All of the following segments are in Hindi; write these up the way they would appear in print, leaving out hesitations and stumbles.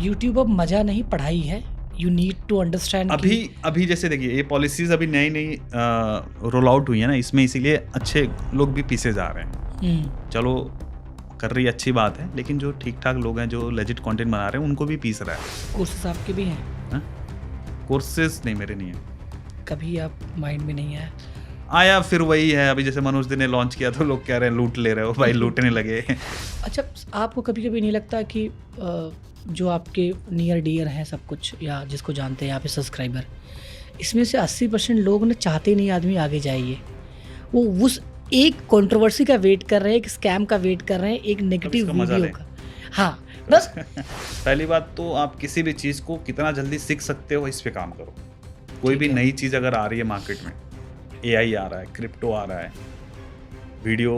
यूट्यूब अब मजा नहीं, पढ़ाई है। यू नीड टू अंडरस्टैंड अभी जैसे देखिए ये पॉलिसीज अभी नई रोल आउट हुई है ना, इसमें इसीलिए अच्छे लोग भी पीछे जा रहे हैं। चलो कर रही अच्छी बात है, लेकिन जो ठीक ठाक लोग हैं जो लेजिट कंटेंट बना रहे हैं उनको भी पीस रहा है। कोर्सेस आपके भी हैं? कोर्सेज नहीं, मेरे नहीं है। कभी आप माइंड में नहीं आया फिर वही है, अभी जैसे मनोज दी ने लॉन्च किया तो लोग कह रहे हैं लूट ले रहे हो भाई, लूटने लगे। अच्छा, आपको कभी कभी नहीं लगता कि जो आपके नियर डियर हैं सब कुछ, या जिसको जानते हैं यहाँ पे सब्सक्राइबर, इसमें से 80% लोग ना चाहते नहीं आदमी आगे जाइए, वो उस एक कंट्रोवर्सी का वेट कर रहे हैं, एक स्कैम का वेट कर रहे हैं, एक नेगेटिव वीडियो का। हाँ बस। पहली बात तो आप किसी भी चीज़ को कितना जल्दी सीख सकते हो इस पे काम करो। कोई भी नई चीज़ अगर आ रही है मार्केट में, AI आ रहा है, क्रिप्टो आ रहा है, वीडियो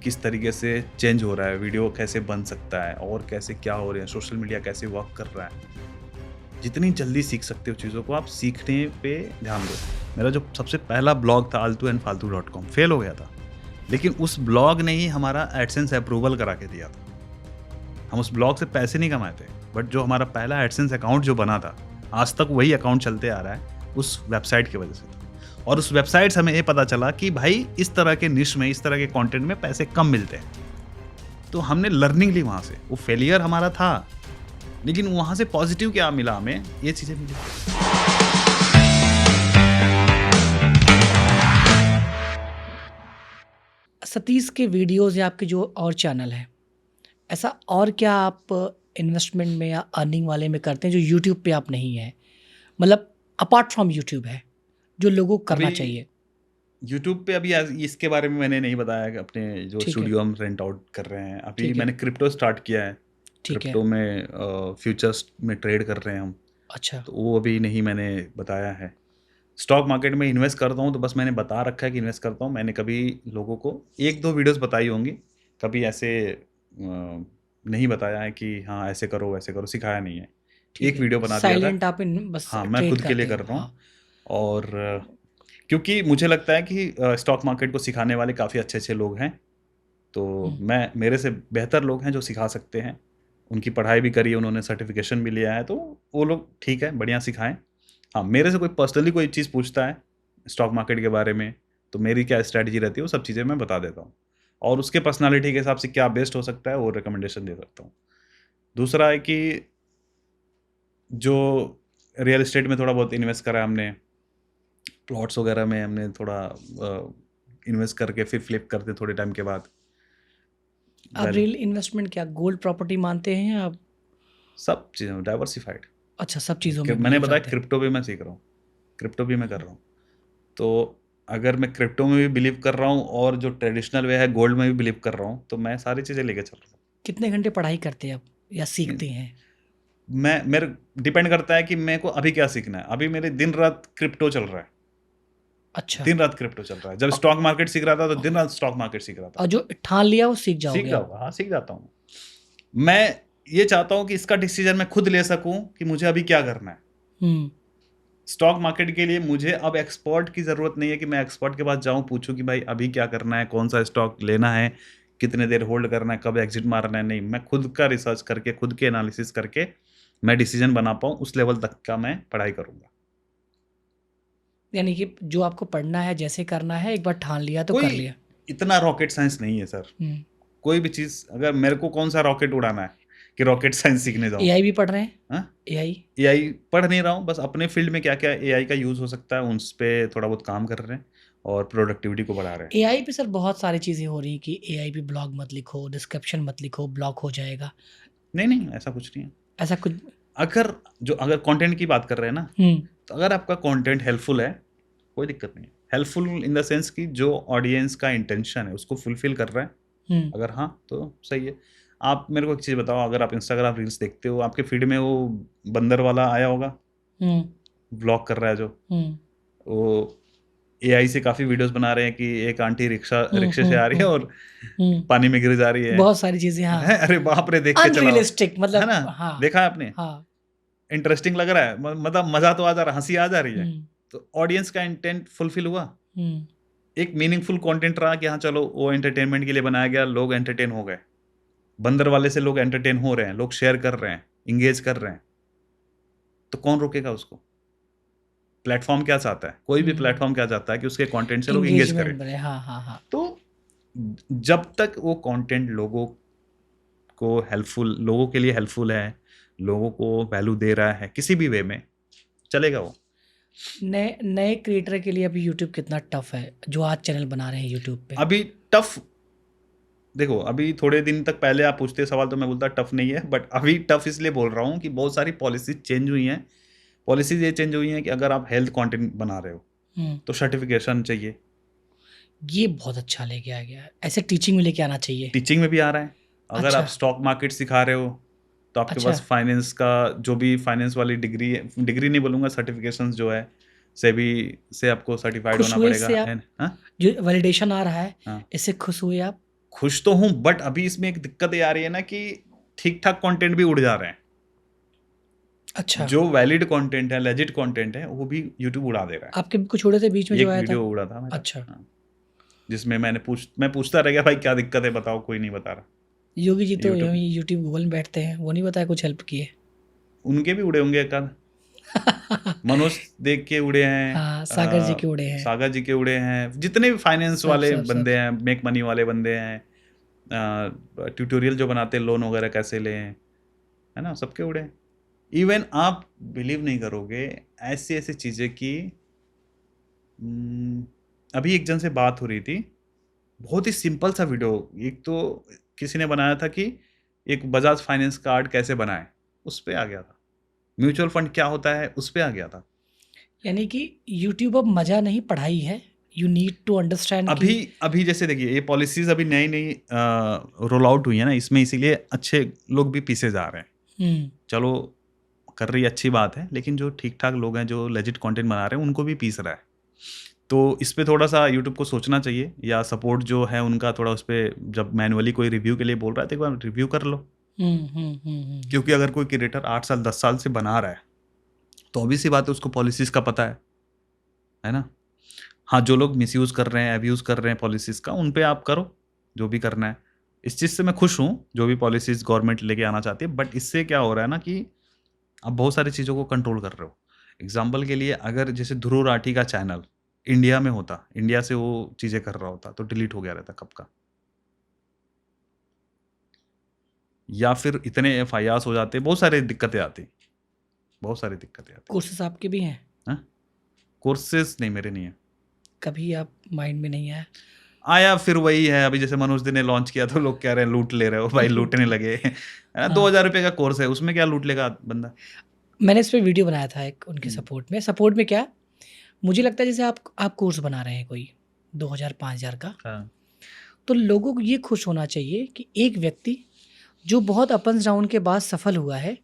किस तरीके से चेंज हो रहा है, वीडियो कैसे बन सकता है और कैसे क्या हो रहा है, सोशल मीडिया कैसे वर्क कर रहा है, जितनी जल्दी सीख सकते हो चीज़ों को आप सीखने पे ध्यान दो। मेरा जो सबसे पहला ब्लॉग था altuandfaltu.com फेल हो गया था, लेकिन उस ब्लॉग ने ही हमारा एडसेंस अप्रूवल करा के दिया था। हम उस ब्लॉग से पैसे नहीं कमाए थे, बट जो हमारा पहला एडसेंस अकाउंट जो बना था, आज तक वही अकाउंट चलते आ रहा है, उस वेबसाइट की वजह से था। और उस वेबसाइट से हमें ये पता चला कि भाई इस तरह के निश में, इस तरह के कंटेंट में पैसे कम मिलते हैं, तो हमने लर्निंग ली वहाँ से। वो फेलियर हमारा था, लेकिन वहाँ से पॉजिटिव क्या मिला, हमें ये चीज़ें मिली। सतीश के वीडियोस या आपके जो और चैनल है, ऐसा और क्या आप इन्वेस्टमेंट में या अर्निंग वाले में करते हैं जो यूट्यूब पे आप नहीं है, मतलब अपार्ट फ्रॉम यूट्यूब है, जो लोगों को करना चाहिए? यूट्यूब पे अभी इसके बारे में मैंने नहीं बताया कि अपने जो स्टूडियो हम रेंट आउट कर रहे हैं, अभी मैंने क्रिप्टो स्टार्ट किया है। क्रिप्टो में फ्यूचर्स में ट्रेड कर रहे हैं हम। अच्छा। तो वो अभी नहीं मैंने बताया है। स्टॉक मार्केट में इन्वेस्ट करता हूँ तो बस मैंने बता रखा है कि इन्वेस्ट करता हूँ। मैंने कभी लोगों को 1-2 वीडियोस बताई होंगी, कभी ऐसे नहीं बताया है कि हाँ ऐसे करो वैसे करो, सिखाया नहीं है। एक वीडियो बना दिया था, साइलेंट आप बस हाँ मैं खुद के लिए कर रहा हूँ। और क्योंकि मुझे लगता है कि स्टॉक मार्केट को सिखाने वाले काफ़ी अच्छे लोग हैं, तो मेरे से बेहतर लोग हैं जो सिखा सकते हैं। उनकी पढ़ाई भी करी है उन्होंने, सर्टिफिकेशन भी लिया है, तो वो लोग ठीक है, बढ़िया सिखाएं। हाँ, मेरे से कोई पर्सनली कोई चीज़ पूछता है स्टॉक मार्केट के बारे में, तो मेरी क्या स्ट्रैटेजी रहती है वो सब चीज़ें मैं बता देता हूँ, और उसके पर्सनालिटी के हिसाब से क्या बेस्ट हो सकता है वो रिकमेंडेशन दे सकता हूँ। दूसरा है कि जो रियल एस्टेट में थोड़ा बहुत इन्वेस्ट करा है हमने, प्लॉट्स वगैरह में हमने थोड़ा इन्वेस्ट करके फिर फ्लिप करते थोड़े टाइम के बाद। आप रियल इन्वेस्टमेंट क्या गोल्ड प्रॉपर्टी मानते हैं या सब चीज़ें डाइवर्सिफाइड? अच्छा, सब चीज़ों में मैंने बताया क्रिप्टो भी मैं सीख रहा हूँ, क्रिप्टो भी मैं कर रहा हूँ। तो अगर मैं क्रिप्टो में भी बिलीव कर रहा हूँ और जो ट्रेडिशनल वे है गोल्ड में भी बिलीव कर रहा हूँ, तो मैं सारी चीज़ें लेके चल रहा हूँ। कितने घंटे पढ़ाई करते हैं आप या सीखते हैं? मेरे डिपेंड करता है कि मेरे को अभी क्या सीखना है। अभी मेरे दिन रात क्रिप्टो चल रहा है। अच्छा, दिन रात क्रिप्टो चल रहा है। जब स्टॉक मार्केट सीख रहा था तो दिन रात स्टॉक मार्केट सीख रहा था। और जो ठान लिया वो सीख जाओगे? हाँ, सीख जाता हूँ। मैं ये चाहता हूँ कि इसका डिसीजन मैं खुद ले सकूं कि मुझे अभी क्या करना है। स्टॉक मार्केट के लिए मुझे अब एक्सपर्ट की ज़रूरत नहीं है कि मैं एक्सपर्ट के पास जाऊं, पूछूं कि भाई अभी क्या करना है, कौन सा स्टॉक लेना है, कितने देर होल्ड करना है, कब एग्जिट मारना है। नहीं, मैं खुद का रिसर्च करके, खुद के एनालिसिस करके मैं डिसीजन बना पाऊँ, उस लेवल तक का मैं पढ़ाई करूँगा। यानी कि जो आपको पढ़ना है, जैसे करना है, एक बार ठान लिया तो कर लिया। इतना रॉकेट साइंस नहीं है सर। कोई भी चीज़, अगर मेरे को कौन सा रॉकेट उड़ाना है कि रॉकेट साइंस सीखने जाऊँ। AI भी पढ़ रहे हैं? हाँ, AI पढ़ नहीं रहा हूँ, बस अपने फील्ड में क्या क्या AI का यूज़ हो सकता है उस पर थोड़ा बहुत काम कर रहे हैं और प्रोडक्टिविटी को बढ़ा रहे हैं। AI पे सर बहुत सारी चीज़ें हो रही हैं कि AI पे ब्लॉग मत लिखो, डिस्क्रिप्शन मत लिखो, ब्लॉक हो जाएगा। नहीं, ऐसा कुछ नहीं है। ऐसा कुछ अगर कंटेंट की बात कर रहे हैं ना, तो अगर आपका कंटेंट हेल्पफुल है, कोई दिक्कत नहीं है। हेल्पफुल इन द सेंस कि जो ऑडियंस का इंटेंशन है उसको फुलफिल कर रहा है, अगर हाँ तो सही है। आप मेरे को एक चीज़ बताओ, अगर आप इंस्टाग्राम रील्स देखते हो, आपके फीड में वो बंदर वाला आया होगा, व्लॉग कर रहा है जो, वो AI से काफ़ी वीडियोस बना रहे हैं कि एक आंटी रिक्शे से आ रही है और पानी में गिर जा रही है, बहुत सारी चीज़ें। हाँ, अरे बाप रे, देख के चला, अनरियलिस्टिक, मतलब है ना? हाँ, देखा है आपने? हाँ, इंटरेस्टिंग लग रहा है, मतलब मज़ा तो आ जा रहा, हंसी आ जा रही है, तो ऑडियंस का इंटेंट फुलफिल हुआ। एक मीनिंगफुल कंटेंट रहा कि हाँ चलो वो एंटरटेनमेंट के लिए बनाया गया, लोग एंटरटेन हो गए, बंदर वाले से लोग एंटरटेन हो रहे हैं, लोग शेयर कर रहे हैं, इंगेज कर रहे हैं, तो कौन रोकेगा उसको? प्लेटफॉर्म क्या चाहता है? कोई भी प्लेटफॉर्म क्या चाहता है कि उसके कंटेंट से लोग इंगेज करें। एंगेजमेंट बढ़े, हाँ हाँ हाँ। तो जब तक वो कंटेंट लोगों को हेल्पफुल, लोगों के लिए हेल्पफुल है, लोगों को वैल्यू दे रहा है किसी भी वे में, चलेगा वो। नए नए क्रिएटर के लिए अभी यूट्यूब कितना टफ है, जो आज चैनल बना रहे हैं यूट्यूब पे। अभी टफ, देखो अभी थोड़े दिन तक पहले आप पूछते सवाल तो मैं बोलता टफ नहीं है, बट अभी टफ इसलिए बोल रहा हूँ कि बहुत सारी पॉलिसीज चेंज हुई हैं। पॉलिसीज ये चेंज हुई हैं कि अगर आप हेल्थ कंटेंट बना रहे हो तो सर्टिफिकेशन चाहिए। ये बहुत अच्छा लेके आ गया है, ऐसे टीचिंग में लेके आना चाहिए। टीचिंग में भी आ रहा है। अगर अच्छा। आप स्टॉक मार्केट सिखा रहे हो तो आपके अच्छा। पास फाइनेंस का जो भी फाइनेंस वाली डिग्री नहीं बोलूँगा, सर्टिफिकेशंस जो है सेबी से आपको सर्टिफाइड खुश होना हुए पड़ेगा। इससे आप? है हाँ? जो वैलिडेशन आ रहा है, हाँ, इससे खुश हुए आप? खुश तो हूँ, बट अभी इसमें एक दिक्कत ये आ रही है ना कि ठीक ठाक कंटेंट भी उड़ जा रहे हैं। अच्छा। जो वैलिड कंटेंट है, लेजिट कंटेंट है, वो भी यूट्यूब उड़ा दे रहा है। आपके भी कुछ उड़े थे बीच में एक जो आया था? वीडियो उड़ा था मेरा। अच्छा। हाँ, जिसमें मैं पूछता रह गया भाई क्या दिक्कत है बताओ, कोई नहीं बता रहा। योगी जी तो YouTube- यूट्यूब गूगल में बैठते हैं, वो नहीं बताया कुछ हेल्प किए? उनके भी उड़े होंगे कल। मनोज देख के उड़े हैं। हाँ, सागर जी के उड़े हैं। सागर जी के उड़े हैं, जितने भी फाइनेंस सब वाले सब सब बंदे हैं, मेक मनी वाले बंदे हैं, ट्यूटोरियल जो बनाते हैं लोन वगैरह कैसे लें, है ना, सबके उड़े हैं। इवन आप बिलीव नहीं करोगे ऐसी ऐसी चीज़ें कि अभी एक जन से बात हो रही थी, बहुत ही सिंपल सा वीडियो। एक तो किसी ने बनाया था कि एक बजाज फाइनेंस कार्ड कैसे बनाए, उस पर आ गया था। म्यूचुअल फंड क्या होता है, उस पर आ गया था। यानी कि यूट्यूब अब मजा नहीं, पढ़ाई है। You need to understand. अभी जैसे देखिए ये पॉलिसीज अभी नई नई रोल आउट हुई है ना, इसमें इसीलिए अच्छे लोग भी पीछे जा रहे हैं। चलो कर रही अच्छी बात है, लेकिन जो ठीक ठाक लोग हैं जो लेजिट कंटेंट बना रहे हैं उनको भी पीस रहा है। तो इस पे थोड़ा सा यूट्यूब को सोचना चाहिए, या सपोर्ट जो है उनका थोड़ा उस पर, जब मैनुअली कोई रिव्यू के लिए बोल रहा है तो एक बार रिव्यू कर लो। क्योंकि अगर कोई क्रिएटर 8 साल 10 साल से बना रहा है तो ऑब्वियस सी बात है उसको पॉलिसीज का पता है ना। हाँ, जो लोग मिसयूज़ कर रहे हैं, अब्यूज़ कर रहे हैं पॉलिसीज़ का, उन पे आप करो जो भी करना है। इस चीज़ से मैं खुश हूँ जो भी पॉलिसीज़ गवर्नमेंट लेके आना चाहती है, बट इससे क्या हो रहा है ना कि आप बहुत सारी चीज़ों को कंट्रोल कर रहे हो। एग्जाम्पल के लिए अगर जैसे ध्रुव राठी का चैनल इंडिया में होता, इंडिया से वो चीज़ें कर रहा होता तो डिलीट हो गया रहता कब का। या फिर इतने FIRs हो जाते, बहुत सारी दिक्कतें आती। कोर्सेस आपके भी हैं? कोर्सेज नहीं, मेरे नहीं है। कभी आप माइंड में नहीं आया? आया, फिर वही है, अभी जैसे मनोज दी ने लॉन्च किया तो लोग कह रहे हैं लूट ले रहे हो भाई, लूटने लगे है ना। 2000 रुपये का कोर्स है, उसमें क्या लूट लेगा बंदा। मैंने इस पे वीडियो बनाया था एक उनके सपोर्ट में क्या, मुझे लगता है जैसे आप कोर्स बना रहे हैं कोई 2000-5000 का, तो लोगों को ये खुश होना चाहिए कि एक व्यक्ति जो बहुत अप एंड डाउन के बाद सफल हुआ है,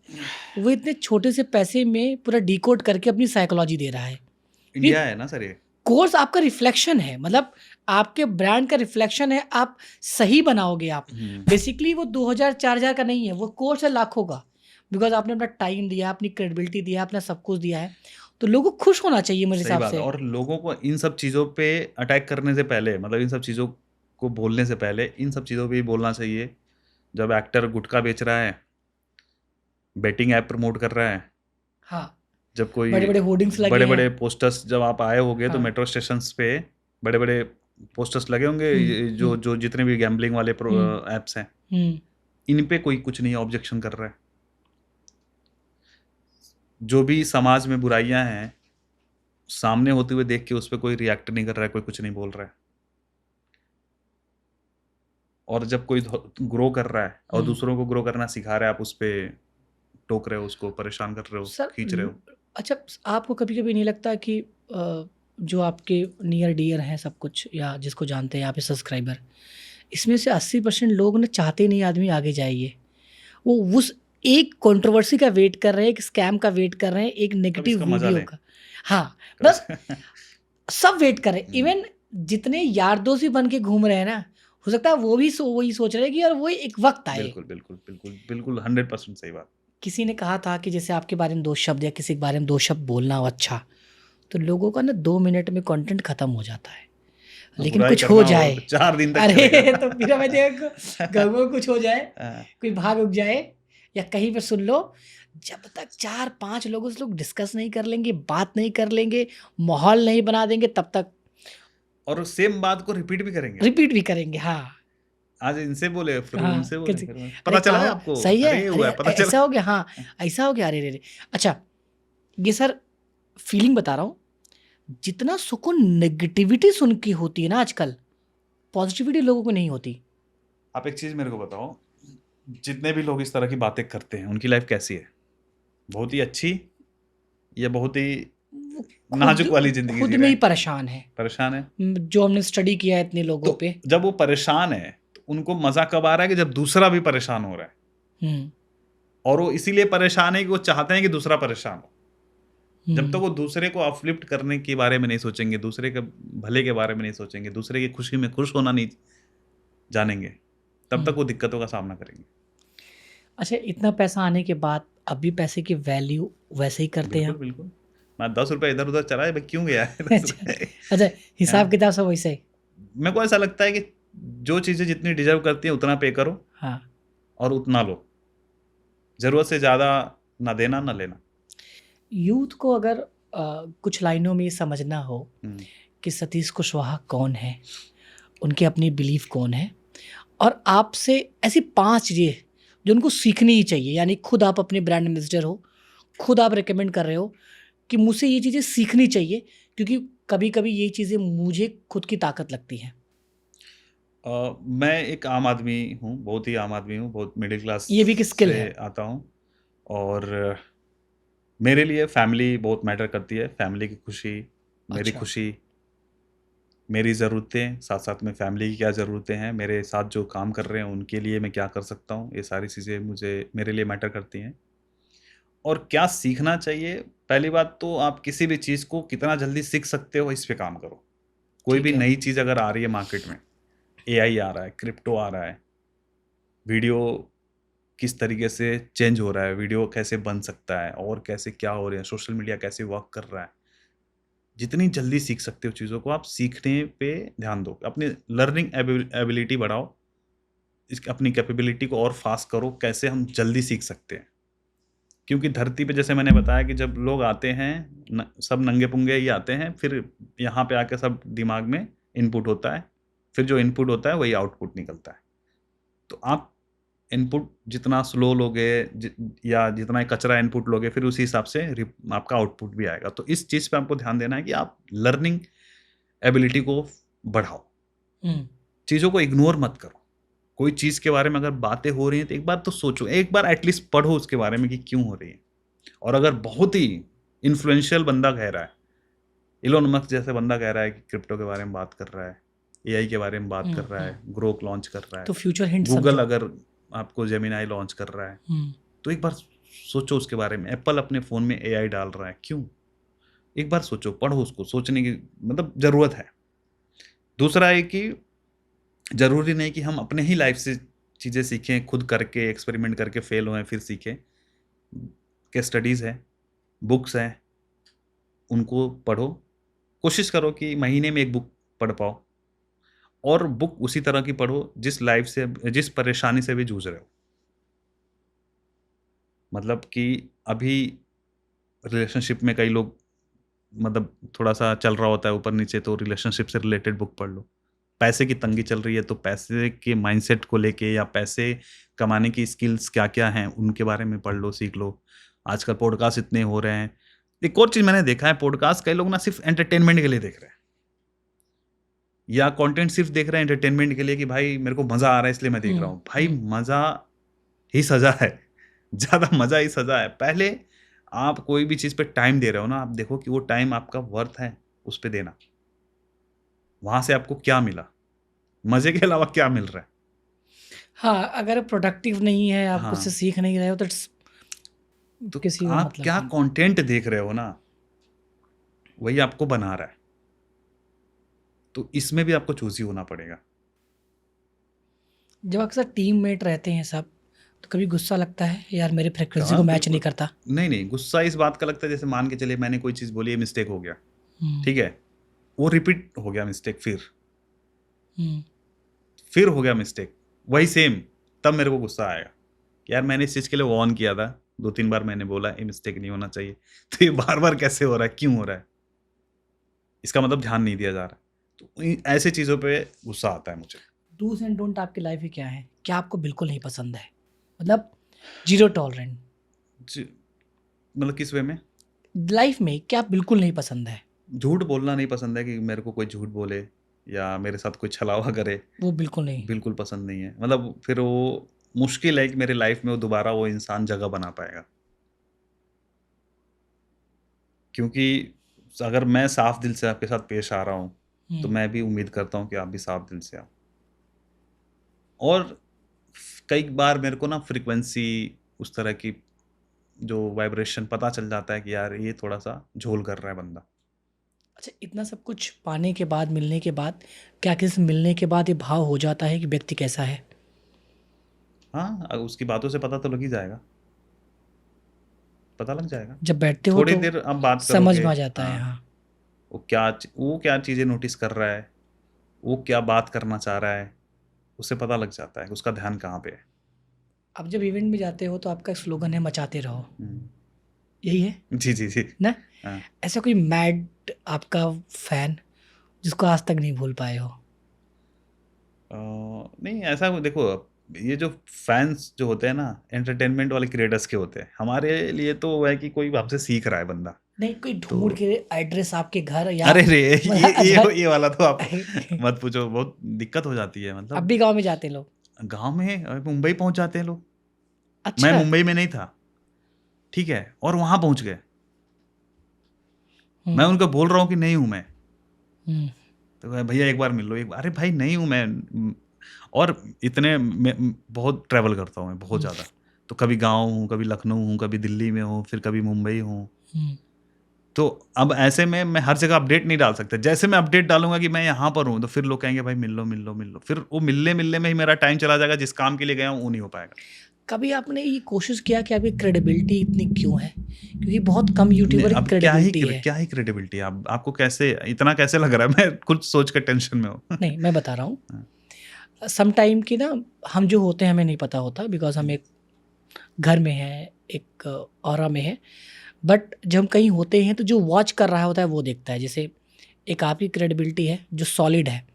वो इतने छोटे से पैसे में पूरा डिकोड करके अपनी साइकोलॉजी दे रहा है। इंडिया है ना सर, ये कोर्स आपका रिफ्लेक्शन है, मतलब आपके ब्रांड का रिफ्लेक्शन है। आप सही बनाओगे, आप बेसिकली वो 2000-4000 का नहीं है, वो कोर्स है लाखों का। बिकॉज आपने अपना टाइम दिया, अपनी क्रेडिबिलिटी दिया, अपना सब कुछ दिया है, तो लोगों को खुश होना चाहिए मेरे हिसाब से। और लोगों को इन सब चीज़ों पे अटैक करने से पहले, मतलब इन सब चीज़ों को बोलने से पहले इन सब चीज़ों पे ही बोलना चाहिए। जब एक्टर गुटखा बेच रहा है, बेटिंग ऐप प्रमोट कर रहा है, हाँ, जब कोई बड़े बड़े होर्डिंग्स लगे बड़े हैं। बड़े पोस्टर्स, जब आप आए होंगे तो हाँ। मेट्रो स्टेशन पे बड़े बड़े पोस्टर्स लगे होंगे, जो जितने भी गैम्बलिंग वाले ऐप्स हैं, इन पे कोई कुछ नहीं ऑब्जेक्शन कर रहा है। जो भी समाज में बुराइयां हैं सामने होते हुए देख के उस पर कोई रिएक्ट नहीं कर रहा है, कोई कुछ नहीं बोल रहा है। और जब कोई ग्रो कर रहा है और दूसरों को ग्रो करना सिखा रहा है, आप उस पर टोक रहे हो, उसको परेशान कर रहे हो, खींच रहे हो। अच्छा, आपको कभी कभी नहीं लगता कि जो आपके नियर डियर हैं सब कुछ, या जिसको जानते हैं यहाँ पे सब्सक्राइबर, इसमें से 80% लोग ना चाहते नहीं आदमी आगे जाए, ये वो उस एक कंट्रोवर्सी का वेट कर रहे हैं, एक स्कैम का वेट कर रहे हैं, एक नेगेटिव वीडियो का। हाँ, बस सब वेट कर रहे हैं। इवन जितने यार दोस्त भी बन के घूम रहे हैं ना, हो सकता है वो भी वही सोच रहे हैं कि यार वो एक वक्त आए। बिल्कुल बिल्कुल बिल्कुल बिल्कुल 100% सही बात। किसी ने कहा था कि जैसे आपके बारे में 2 शब्द या किसी के बारे में 2 शब्द बोलना हो अच्छा, तो लोगों का ना 2 मिनट में कंटेंट खत्म हो जाता है। लेकिन कुछ हो जाए 4 दिन तक, अरे तो फिर मैं कुछ हो जाए, कोई भाग उग जाए या कहीं पर सुन लो, जब तक 4-5 लोगों से लोग डिस्कस नहीं कर लेंगे, बात नहीं कर लेंगे, माहौल नहीं बना देंगे, तब तक और सेम बात को रिपीट भी करेंगे। रिपीट भी करेंगे। हाँ, आज इनसे बोले, फिर हाँ, उनसे बोले, किसी फिर अरे पता चला है कहाँ आपको, सही है, अरे ये अरे हुआ है, यार पता ऐसा चला। हो गया, हाँ, ऐसा हो गया, अरे रे रे। अच्छा, ये सर फीलिंग बता रहा हूँ, जितना सुकून नेगेटिविटी सुन की होती है ना आजकल, पॉजिटिविटी लोगों को नहीं होती। आप एक चीज मेरे को बताओ, जितने भी लोग इस तरह की बातें करते हैं उनकी लाइफ कैसी है? बहुत ही अच्छी या बहुत ही वो नाजुक वाली खुद जिंदगी खुद जी में रहे ही हैं? परेशान है। परेशान है। जो हमने स्टडी किया है इतने लोगों तो पे। जब वो परेशान है तो उनको मजा कब आ रहा है कि जब दूसरा भी परेशान हो रहा है, हम्म और वो इसीलिए परेशान है कि वो चाहते हैं कि दूसरा परेशान हो। जब तक हम्म वो दूसरे को अपलिफ्ट करने के बारे में नहीं सोचेंगे, दूसरे के भले के बारे में नहीं सोचेंगे, दूसरे की खुशी में खुश होना नहीं जानेंगे, तब तक वो दिक्कतों का सामना करेंगे। अच्छा, इतना पैसा आने के बाद अभी पैसे की वैल्यू वैसे ही करते हैं बिल्कुल आप? बिल्कुल। मैं 10 रुपए इधर उधर चला है भाई, क्यों गया है 10 अच्छा, रुपए? अच्छा, हिसाब हाँ, किताब सब वैसे ही। मेरे को ऐसा लगता है कि जो चीजें जितनी डिजर्व करती हैं उतना पे करो हाँ, और उतना लो। जरूरत से ज्यादा ना देना ना लेना। यूथ को अगर कुछ लाइनों में ये समझना हो हम्म, कि सतीश कुशवाहा कौन है, उनके अपनी बिलीफ कौन है, और आपसे ऐसी 5 चीज़ें जो उनको सीखनी ही चाहिए, यानी खुद आप अपने ब्रांड एम्बेसडर हो, खुद आप रिकमेंड कर रहे हो कि मुझसे ये चीज़ें सीखनी चाहिए, क्योंकि कभी कभी ये चीज़ें मुझे खुद की ताकत लगती हैं। मैं एक आम आदमी हूँ, बहुत ही आम आदमी हूँ, बहुत मिडिल क्लास ये भी एक स्किल से है। आता हूँ। और मेरे लिए फैमिली बहुत मैटर करती है। फैमिली की खुशी, मेरी अच्छा। खुशी, मेरी ज़रूरतें, साथ साथ में फैमिली की क्या ज़रूरतें हैं, मेरे साथ जो काम कर रहे हैं उनके लिए मैं क्या कर सकता हूँ, ये सारी चीज़ें मुझे मेरे लिए मैटर करती हैं। और क्या सीखना चाहिए? पहली बात तो आप किसी भी चीज़ को कितना जल्दी सीख सकते हो इस पे काम करो। कोई ठीक भी है। नई चीज़ अगर आ रही है मार्केट में, एआई आ रहा है, क्रिप्टो आ रहा है, वीडियो किस तरीके से चेंज हो रहा है, वीडियो कैसे बन सकता है और कैसे क्या हो रहा है, सोशल मीडिया कैसे वर्क कर रहा है, जितनी जल्दी सीख सकते हो चीज़ों को आप सीखने पे ध्यान दो। अपनी लर्निंग एबिलिटी बढ़ाओ, अपनी कैपेबिलिटी को और फास्ट करो, कैसे हम जल्दी सीख सकते हैं। क्योंकि धरती पे जैसे मैंने बताया कि जब लोग आते हैं सब नंगे पुंगे ही आते हैं, फिर यहाँ पे आके सब दिमाग में इनपुट होता है, फिर जो इनपुट होता है वही आउटपुट निकलता है। तो आप इनपुट जितना स्लो लोगे या जितना कचरा इनपुट लोगे, फिर उसी हिसाब से आपका आउटपुट भी आएगा। तो इस चीज़ पे आपको ध्यान देना है कि आप लर्निंग एबिलिटी को बढ़ाओ, हम्म चीज़ों को इग्नोर मत करो। कोई चीज़ के बारे में अगर बातें हो रही हैं तो एक बार तो सोचो, एक बार एटलीस्ट पढ़ो उसके बारे में कि क्यों हो रही है। और अगर बहुत ही इन्फ्लुएंशियल बंदा कह रहा है, इलोन मस्क जैसे बंदा कह रहा है कि क्रिप्टो के बारे में बात कर रहा है, एआई के बारे में बात कर रहा है, ग्रोक लॉन्च कर रहा है, तो फ्यूचर हिंट गूगल समझो। अगर आपको जेमिनाई लॉन्च कर रहा है, तो एक बार सोचो उसके बारे में। एप्पल अपने फ़ोन में एआई डाल रहा है, क्यों? एक बार सोचो, पढ़ो उसको, सोचने की मतलब ज़रूरत है। दूसरा है कि ज़रूरी नहीं कि हम अपने ही लाइफ से चीज़ें सीखें, खुद करके एक्सपेरिमेंट करके फेल होएँ फिर सीखें। केस स्टडीज़ हैं, बुक्स हैं, उनको पढ़ो। कोशिश करो कि महीने में 1 बुक पढ़ पाओ, और बुक उसी तरह की पढ़ो जिस परेशानी से भी जूझ रहे हो। मतलब कि अभी रिलेशनशिप में कई लोग मतलब थोड़ा-सा चल रहा होता है ऊपर-नीचे, तो रिलेशनशिप से रिलेटेड बुक पढ़ लो। पैसे की तंगी चल रही है तो पैसे के माइंडसेट को लेके या पैसे कमाने की स्किल्स क्या-क्या हैं उनके बारे में पढ़ लो, सीख लो। आजकल पॉडकास्ट इतने हो रहे हैं। एक और चीज़ मैंने देखा है, पॉडकास्ट कई लोग ना सिर्फ़ एंटरटेनमेंट के लिए देख रहे हैं, या कंटेंट सिर्फ़ देख रहे हैं एंटरटेनमेंट के लिए कि भाई मेरे को मज़ा आ रहा है इसलिए मैं देख रहा हूँ। भाई मज़ा ही सज़ा है, ज़्यादा मज़ा ही सज़ा है। पहले आप कोई भी चीज़ पे टाइम दे रहे हो ना, आप देखो कि वो टाइम आपका वर्थ है, उस पे देना। वहाँ से आपको क्या मिला? मज़े के अलावा क्या मिल रहा है? हाँ, अगर प्रोडक्टिव नहीं है, आप कुछ से हाँ, सीख नहीं रहे हो, तो इट्स तो किसी को आप मतलब क्या नहीं। कंटेंट देख रहे हो ना, वही आपको बना रहा है। तो इसमें भी आपको चूज़ी होना पड़ेगा। जब अक्सर टीममेट रहते हैं सब, तो कभी गुस्सा लगता है, यार मेरे फ्रीक्वेंसी को हाँ, मैच नहीं बिल्कुल। करता? नहीं, नहीं, गुस्सा इस बात का लगता है जैसे मान के चलिए मैंने कोई चीज़ बोली है, मिस्टेक हो गया, हुँ, ठीक है? वो रिपीट हो गया मिस्टेक हुँ, फिर हो गया मिस्टेक, वही सेम, तब मेरे को गुस्सा आएगा। यार मैंने इस चीज़ के लिए वार्न किया था, 2-3 बार मैंने बोला ये मिस्टेक नहीं होना चाहिए, तो ये बार-बार कैसे हो रहा है, क्यों हो रहा है? इसका मतलब ध्यान नहीं दिया जा रहा है। तो ऐसे चीज़ों पे गुस्सा आता है मुझे। डूज एंड डोंट आपकी लाइफ में क्या है? क्या आपको बिल्कुल नहीं पसंद है? मतलब जीरो टॉलरेंट जी, मतलब किस वे में? लाइफ में क्या बिल्कुल नहीं पसंद है? झूठ बोलना नहीं पसंद है कि मेरे को कोई झूठ बोले या मेरे साथ कोई छलावा करे, वो बिल्कुल नहीं। बिल्कुल पसंद नहीं है। मतलब फिर वो मुश्किल है कि मेरी लाइफ में वो दोबारा वो इंसान जगह बना पाएगा। क्योंकि अगर मैं साफ दिल से आपके साथ पेश आ रहा हूँ, तो मैं भी उम्मीद करता हूँ कि आप भी साफ दिल से आओ। और कई बार मेरे को ना फ्रीक्वेंसी उस तरह की जो वाइब्रेशन पता चल जाता है कि यार ये थोड़ा-सा झोल कर रहा है बंदा। अच्छा, इतना सब कुछ पाने के बाद, मिलने के बाद, क्या किसी से मिलने के बाद ये भाव हो जाता है कि व्यक्ति कैसा है? हाँ, उसकी बातों से पता तो लग ही जाएगा। पता लग जाएगा। जब बैठते हो थोड़ी तो देर आप बात समझ करोगे, में आ जाता है। हाँ, हाँ। वो क्या चीज़ें नोटिस कर रहा है, वो क्या बात करना चाह रहा है, उसे पता लग जाता है कि उसका ध्यान कहाँ पे है। आप जब इवेंट में जाते हो तो आपका स्लोगन है मचाते रहो, हुँ। यही है जी, जी, जी। ना? हाँ। ऐसा कोई मैड आपका फैन जिसको आज तक नहीं भूल पाए हो? नहीं ऐसा देखो, ये जो फैन्स जो होते हैं ना, एंटरटेनमेंट वाले क्रिएटर्स के होते हैं। हमारे लिए तो वो है कि कोई हमसे सीख रहा है बंदा। नहीं, कोई तो ढूंढ के एड्रेस आपके घर या अरे रे! अच्छा। ये वाला तो आप मत पूछो, बहुत दिक्कत हो जाती है। अब मतलब भी गांव में जाते लोग? गाँव में मुंबई पहुँच जाते हैं लोग। मैं अच्छा। मुंबई में नहीं था, ठीक है? और वहाँ पहुँच गए। मैं हम्म। उनको बोल रहा हूँ कि नहीं हूँ मैं। हम्म। तो कहे, भैया एक बार मिल लो, एक बार। अरे भाई नहीं हूँ मैं। और इतने बहुत ट्रैवल करता हूँ मैं, बहुत ज़्यादा। तो कभी गाँव हूँ, कभी लखनऊ हूँ, कभी दिल्ली में हूँ, फिर कभी मुंबई हूँ। हम्म। तो अब ऐसे में मैं हर जगह अपडेट नहीं डाल सकता। जैसे मैं अपडेट डालूँगा कि मैं यहाँ पर हूँ, तो फिर लोग कहेंगे भाई मिल लो, मिल लो, मिल लो। फिर वो मिलने-मिलने में ही मेरा टाइम चला जाएगा, जिस काम के लिए गया हूँ वो नहीं हो पाएगा। कभी आपने ये कोशिश किया कि आपकी क्रेडिबिलिटी इतनी क्यों है? क्योंकि बहुत कम यूट्यूबर की अब क्रेडिबिलिटी है। क्या ही क्रेडिबिलिटी है? आप आपको कैसे इतना कैसे लग रहा है? मैं खुद सोच के टेंशन में हूँ। नहीं, मैं बता रहा हूँ। हाँ। सम टाइम की ना, हम जो होते हैं हमें नहीं पता होता, बिकॉज़ हम एक घर में हैं, एक ऑरा में है। बट जब हम कहीं होते हैं तो जो वॉच कर रहा होता है वो देखता है। जैसे एक आपकी क्रेडिबिलिटी है जो सॉलिड है,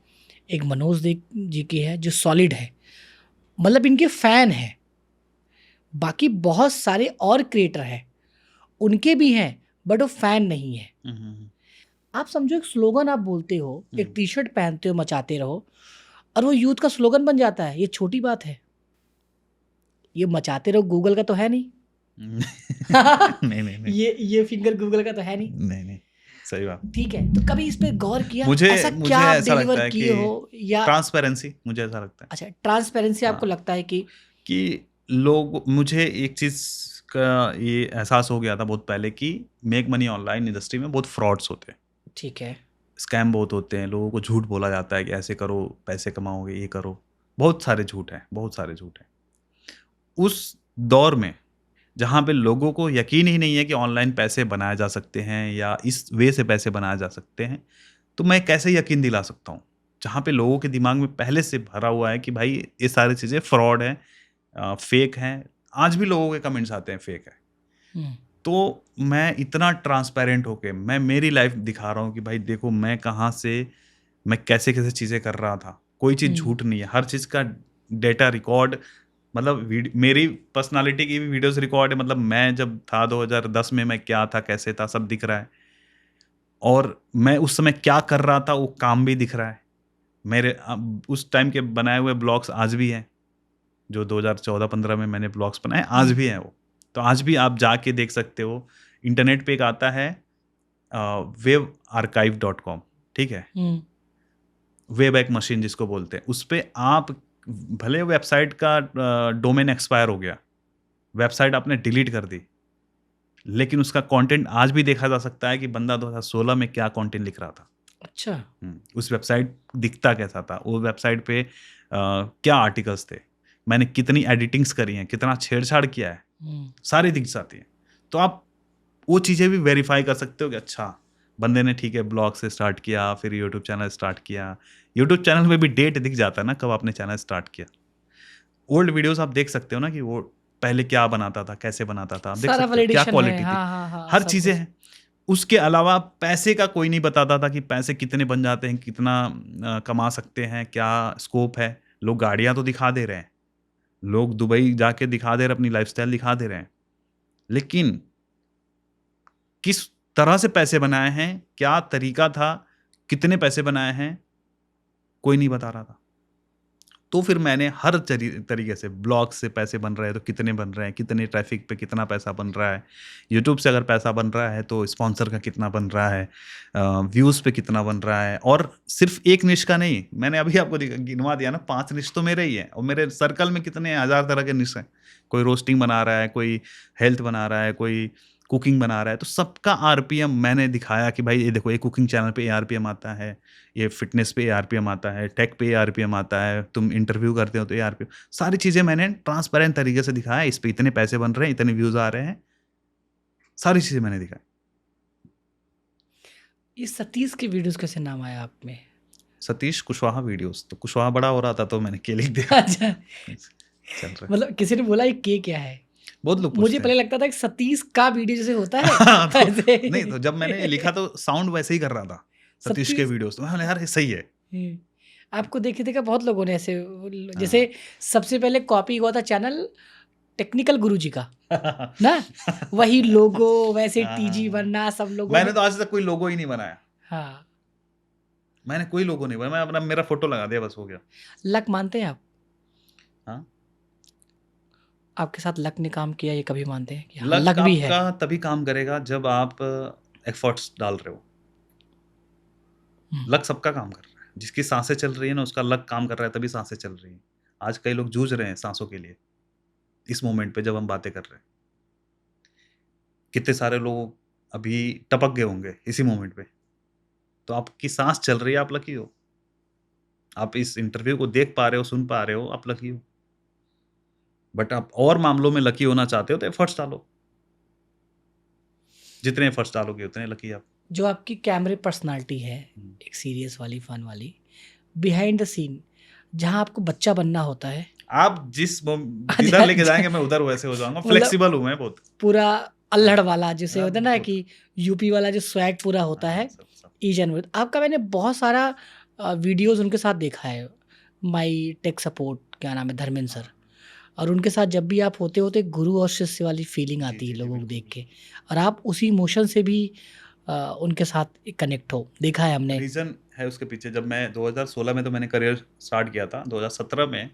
एक मनोज जी की है जो सॉलिड है, मतलब इनके फ़ैन हैं। बाकी बहुत सारे और क्रिएटर हैं, उनके भी हैं, बट वो फ़ैन नहीं है। हुँ, हुँ, हुँ। आप समझो एक स्लोगन आप बोलते हो, एक हुँ। टी-शर्ट पहनते हो मचाते रहो, और वो यूथ का स्लोगन बन जाता है, ये छोटी बात है। ये मचाते रहो गूगल का तो है नहीं। नहीं, नहीं, नहीं। ये फिंगर गूगल का तो है नहीं। नहीं, नहीं। सही बात। ठीक है, तो कभी इस पे गौर किया? मुझे ऐसा मुझे क्या आप ऐसा डिलीवर लगता है किए कि हो या ट्रांसपेरेंसी, मुझे ऐसा लगता है। अच्छा, ट्रांसपेरेंसी आपको हाँ, लगता है कि कि लोग, मुझे एक चीज़ का ये एहसास हो गया था बहुत पहले कि मेक मनी ऑनलाइन इंडस्ट्री में बहुत फ्रॉड्स होते हैं। ठीक है। स्कैम बहुत होते हैं, लोगों को झूठ बोला जाता है कि ऐसे करो, पैसे कमाओगे, ये करो। बहुत सारे झूठ हैं, बहुत सारे झूठ हैं। उस दौर में जहाँ पे लोगों को यकीन ही नहीं है कि ऑनलाइन पैसे बनाए जा सकते हैं या इस वे से पैसे बनाए जा सकते हैं, तो मैं कैसे यकीन दिला सकता हूँ? जहाँ पे लोगों के दिमाग में पहले से भरा हुआ है कि भाई ये सारी चीज़ें फ्रॉड हैं, फेक हैं। आज भी लोगों के कमेंट्स आते हैं फेक है। हुँ। तो मैं इतना ट्रांसपेरेंट होके मैं मेरी लाइफ़ दिखा रहा हूँ कि भाई देखो मैं कहाँ से, मैं कैसे-कैसे चीज़ें कर रहा था। कोई चीज़ हुँ। झूठ नहीं है, हर चीज़ का डेटा रिकॉर्ड, मतलब मेरी पर्सनैलिटी की भी वीडियोज़ रिकॉर्ड है। मतलब मैं जब था 2010 में मैं क्या था, कैसे था, सब दिख रहा है। और मैं उस समय क्या कर रहा था, वो काम भी दिख रहा है। मेरे उस टाइम के बनाए हुए ब्लॉग्स आज भी हैं, जो 2014-15 में मैंने ब्लॉग्स बनाए, आज हुँ। भी हैं वो। तो आज भी आप जाके देख सकते हो। इंटरनेट पे एक आता है webarchive.com, ठीक है? हुँ। वेब एक मशीन जिसको बोलते हैं। उसपे आप भले वेबसाइट का डोमेन एक्सपायर हो गया, वेबसाइट आपने डिलीट कर दी, लेकिन उसका कंटेंट आज भी देखा जा सकता है कि बंदा 2016 में क्या कंटेंट लिख रहा था। अच्छा। उस वेबसाइट दिखता कैसा था, वो वेबसाइट पे क्या आर्टिकल्स थे, मैंने कितनी एडिटिंग्स करी हैं, कितना छेड़छाड़ किया है, हुँ। सारी दिख जाती है। तो आप वो चीज़ें भी वेरीफाई कर सकते हो कि अच्छा, बंदे ने ठीक है ब्लॉग से स्टार्ट किया, फिर यूट्यूब चैनल स्टार्ट किया। यूट्यूब चैनल में भी डेट दिख जाता है ना, कब आपने चैनल स्टार्ट किया। ओल्ड वीडियोज़ आप देख सकते हो ना कि वो पहले क्या बनाता था, कैसे बनाता था, आप देख सारा सकते हो क्या वैलिडेशन है, क्वालिटी थी, हाँ हाँ हाँ, हर सब चीजें कुछ। हैं। उसके अलावा पैसे का कोई नहीं बताता था कि पैसे कितने बन जाते हैं, कितना कमा सकते हैं, क्या स्कोप है। लोग गाड़ियां तो दिखा दे रहे हैं, लोग दुबई जाके दिखा दे रहे हैं, अपनी लाइफस्टाइल दिखा दे रहे हैं, लेकिन किस तरह से पैसे बनाए हैं, क्या तरीका था, कितने पैसे बनाए हैं, कोई नहीं बता रहा था। तो फिर मैंने हर तरीके से, ब्लॉग से पैसे बन रहे हैं तो कितने बन रहे हैं, कितने ट्रैफिक पे कितना पैसा बन रहा है, यूट्यूब से अगर पैसा बन रहा है तो स्पॉन्सर का कितना बन रहा है, व्यूज़ पे कितना बन रहा है, और सिर्फ एक निश का नहीं, मैंने अभी आपको गिनवा दिया ना, 5 निश तो मेरे ही हैं, और मेरे सर्कल में कितने हज़ार तरह के निश हैं। कोई रोस्टिंग बना रहा है, कोई हेल्थ बना रहा है, कोई कुकिंग बना रहा है, तो सबका आरपीएम मैंने दिखाया कि भाई ये देखो, ये कुकिंग चैनल पे आरपीएम आता है, ये फिटनेस पे आरपीएम आता है, टेक पे आरपीएम आता है, तुम इंटरव्यू करते हो तो ये आरपीएम, सारी चीज़ें मैंने ट्रांसपेरेंट तरीके से दिखाया, इस पे इतने पैसे बन रहे हैं, इतने व्यूज़ आ रहे हैं, सारी चीज़ें मैंने दिखाई। ये सतीश के वीडियोस कैसे नाम आया आप में? सतीश कुशवाहा वीडियोस, तो कुशवाहा बड़ा हो रहा था तो मैंने के लिख दिया। अच्छा, चल रहा है। मतलब किसी ने बोला ये के क्या है? बहुत लोग मुझे पूछते पहले हैं। लगता था कि सतीश का वीडियो जैसे होता है तो ऐसे। नहीं, तो जब मैंने लिखा तो साउंड वैसे ही कर रहा था, सतीश के सतीश। वीडियोस, तो मैंने यार ये सही है। आपको देखे देखा बहुत लोगों ने ऐसे, जैसे सबसे पहले कॉपी हुआ था चैनल टेक्निकल गुरुजी का ना, वही लोगो वैसे टीजी हाँ। बनना सब लोगों मैंने ने। तो आज तक कोई लोगो ही नहीं बनाया, हाँ, मैंने कोई लोगो नहीं बनाया, मैं अपना मेरा फोटो लगा दिया, बस हो गया। लक मानते हैं आप? हाँ, आपके साथ लक ने काम किया, ये कभी मानते हैं कि हाँ, लक लक भी है? आपका तभी काम करेगा जब आप एफर्ट्स डाल रहे हो। हम्म, लक सबका काम कर रहा है, जिसकी सांसें चल रही है ना, उसका लक काम कर रहा है, तभी सांसें चल रही हैं। आज कई लोग जूझ रहे हैं सांसों के लिए, इस मोमेंट पे जब हम बातें कर रहे हैं। कितने सारे लोग अभी टपक गए होंगे इसी मोमेंट पे, तो आपकी सांस चल रही है, आप लकी हो। आप इस इंटरव्यू को देख पा रहे हो, सुन पा रहे हो, आप लकी हो। बट आप और मामलों में लकी होना चाहते हो तो एफर्ट्स डालो, जितने एफर्ट्स डालोगे उतने लकी आप। जो आपकी कैमरे पर्सनालिटी है, एक सीरियस वाली, फन वाली, बिहाइंड द सीन, जहाँ आपको बच्चा बनना होता है, आप जिधर लेके जाएंगे मैं उधर वैसे हो जाऊंगा, मतलब फ्लेक्सिबल हूँ मैं बहुत। पूरा अल्हड़ वाला जिसे होता है ना, बहुत। कि यूपी वाला जो स्वैग पूरा होता है, सब सब ईच एंड एवरी। आपका मैंने बहुत सारा वीडियोस उनके साथ देखा है, माई टेक सपोर्ट, क्या नाम है, धर्मेंद्र सर, और उनके साथ जब भी आप होते हो तो एक गुरु और शिष्य वाली फीलिंग जी आती है जी जी, लोगों को बिल्कुल देख के, और आप उसी इमोशन से भी उनके साथ कनेक्ट हो, देखा है हमने। रीजन है उसके पीछे। जब मैं 2016 में तो मैंने करियर स्टार्ट किया था, 2017 में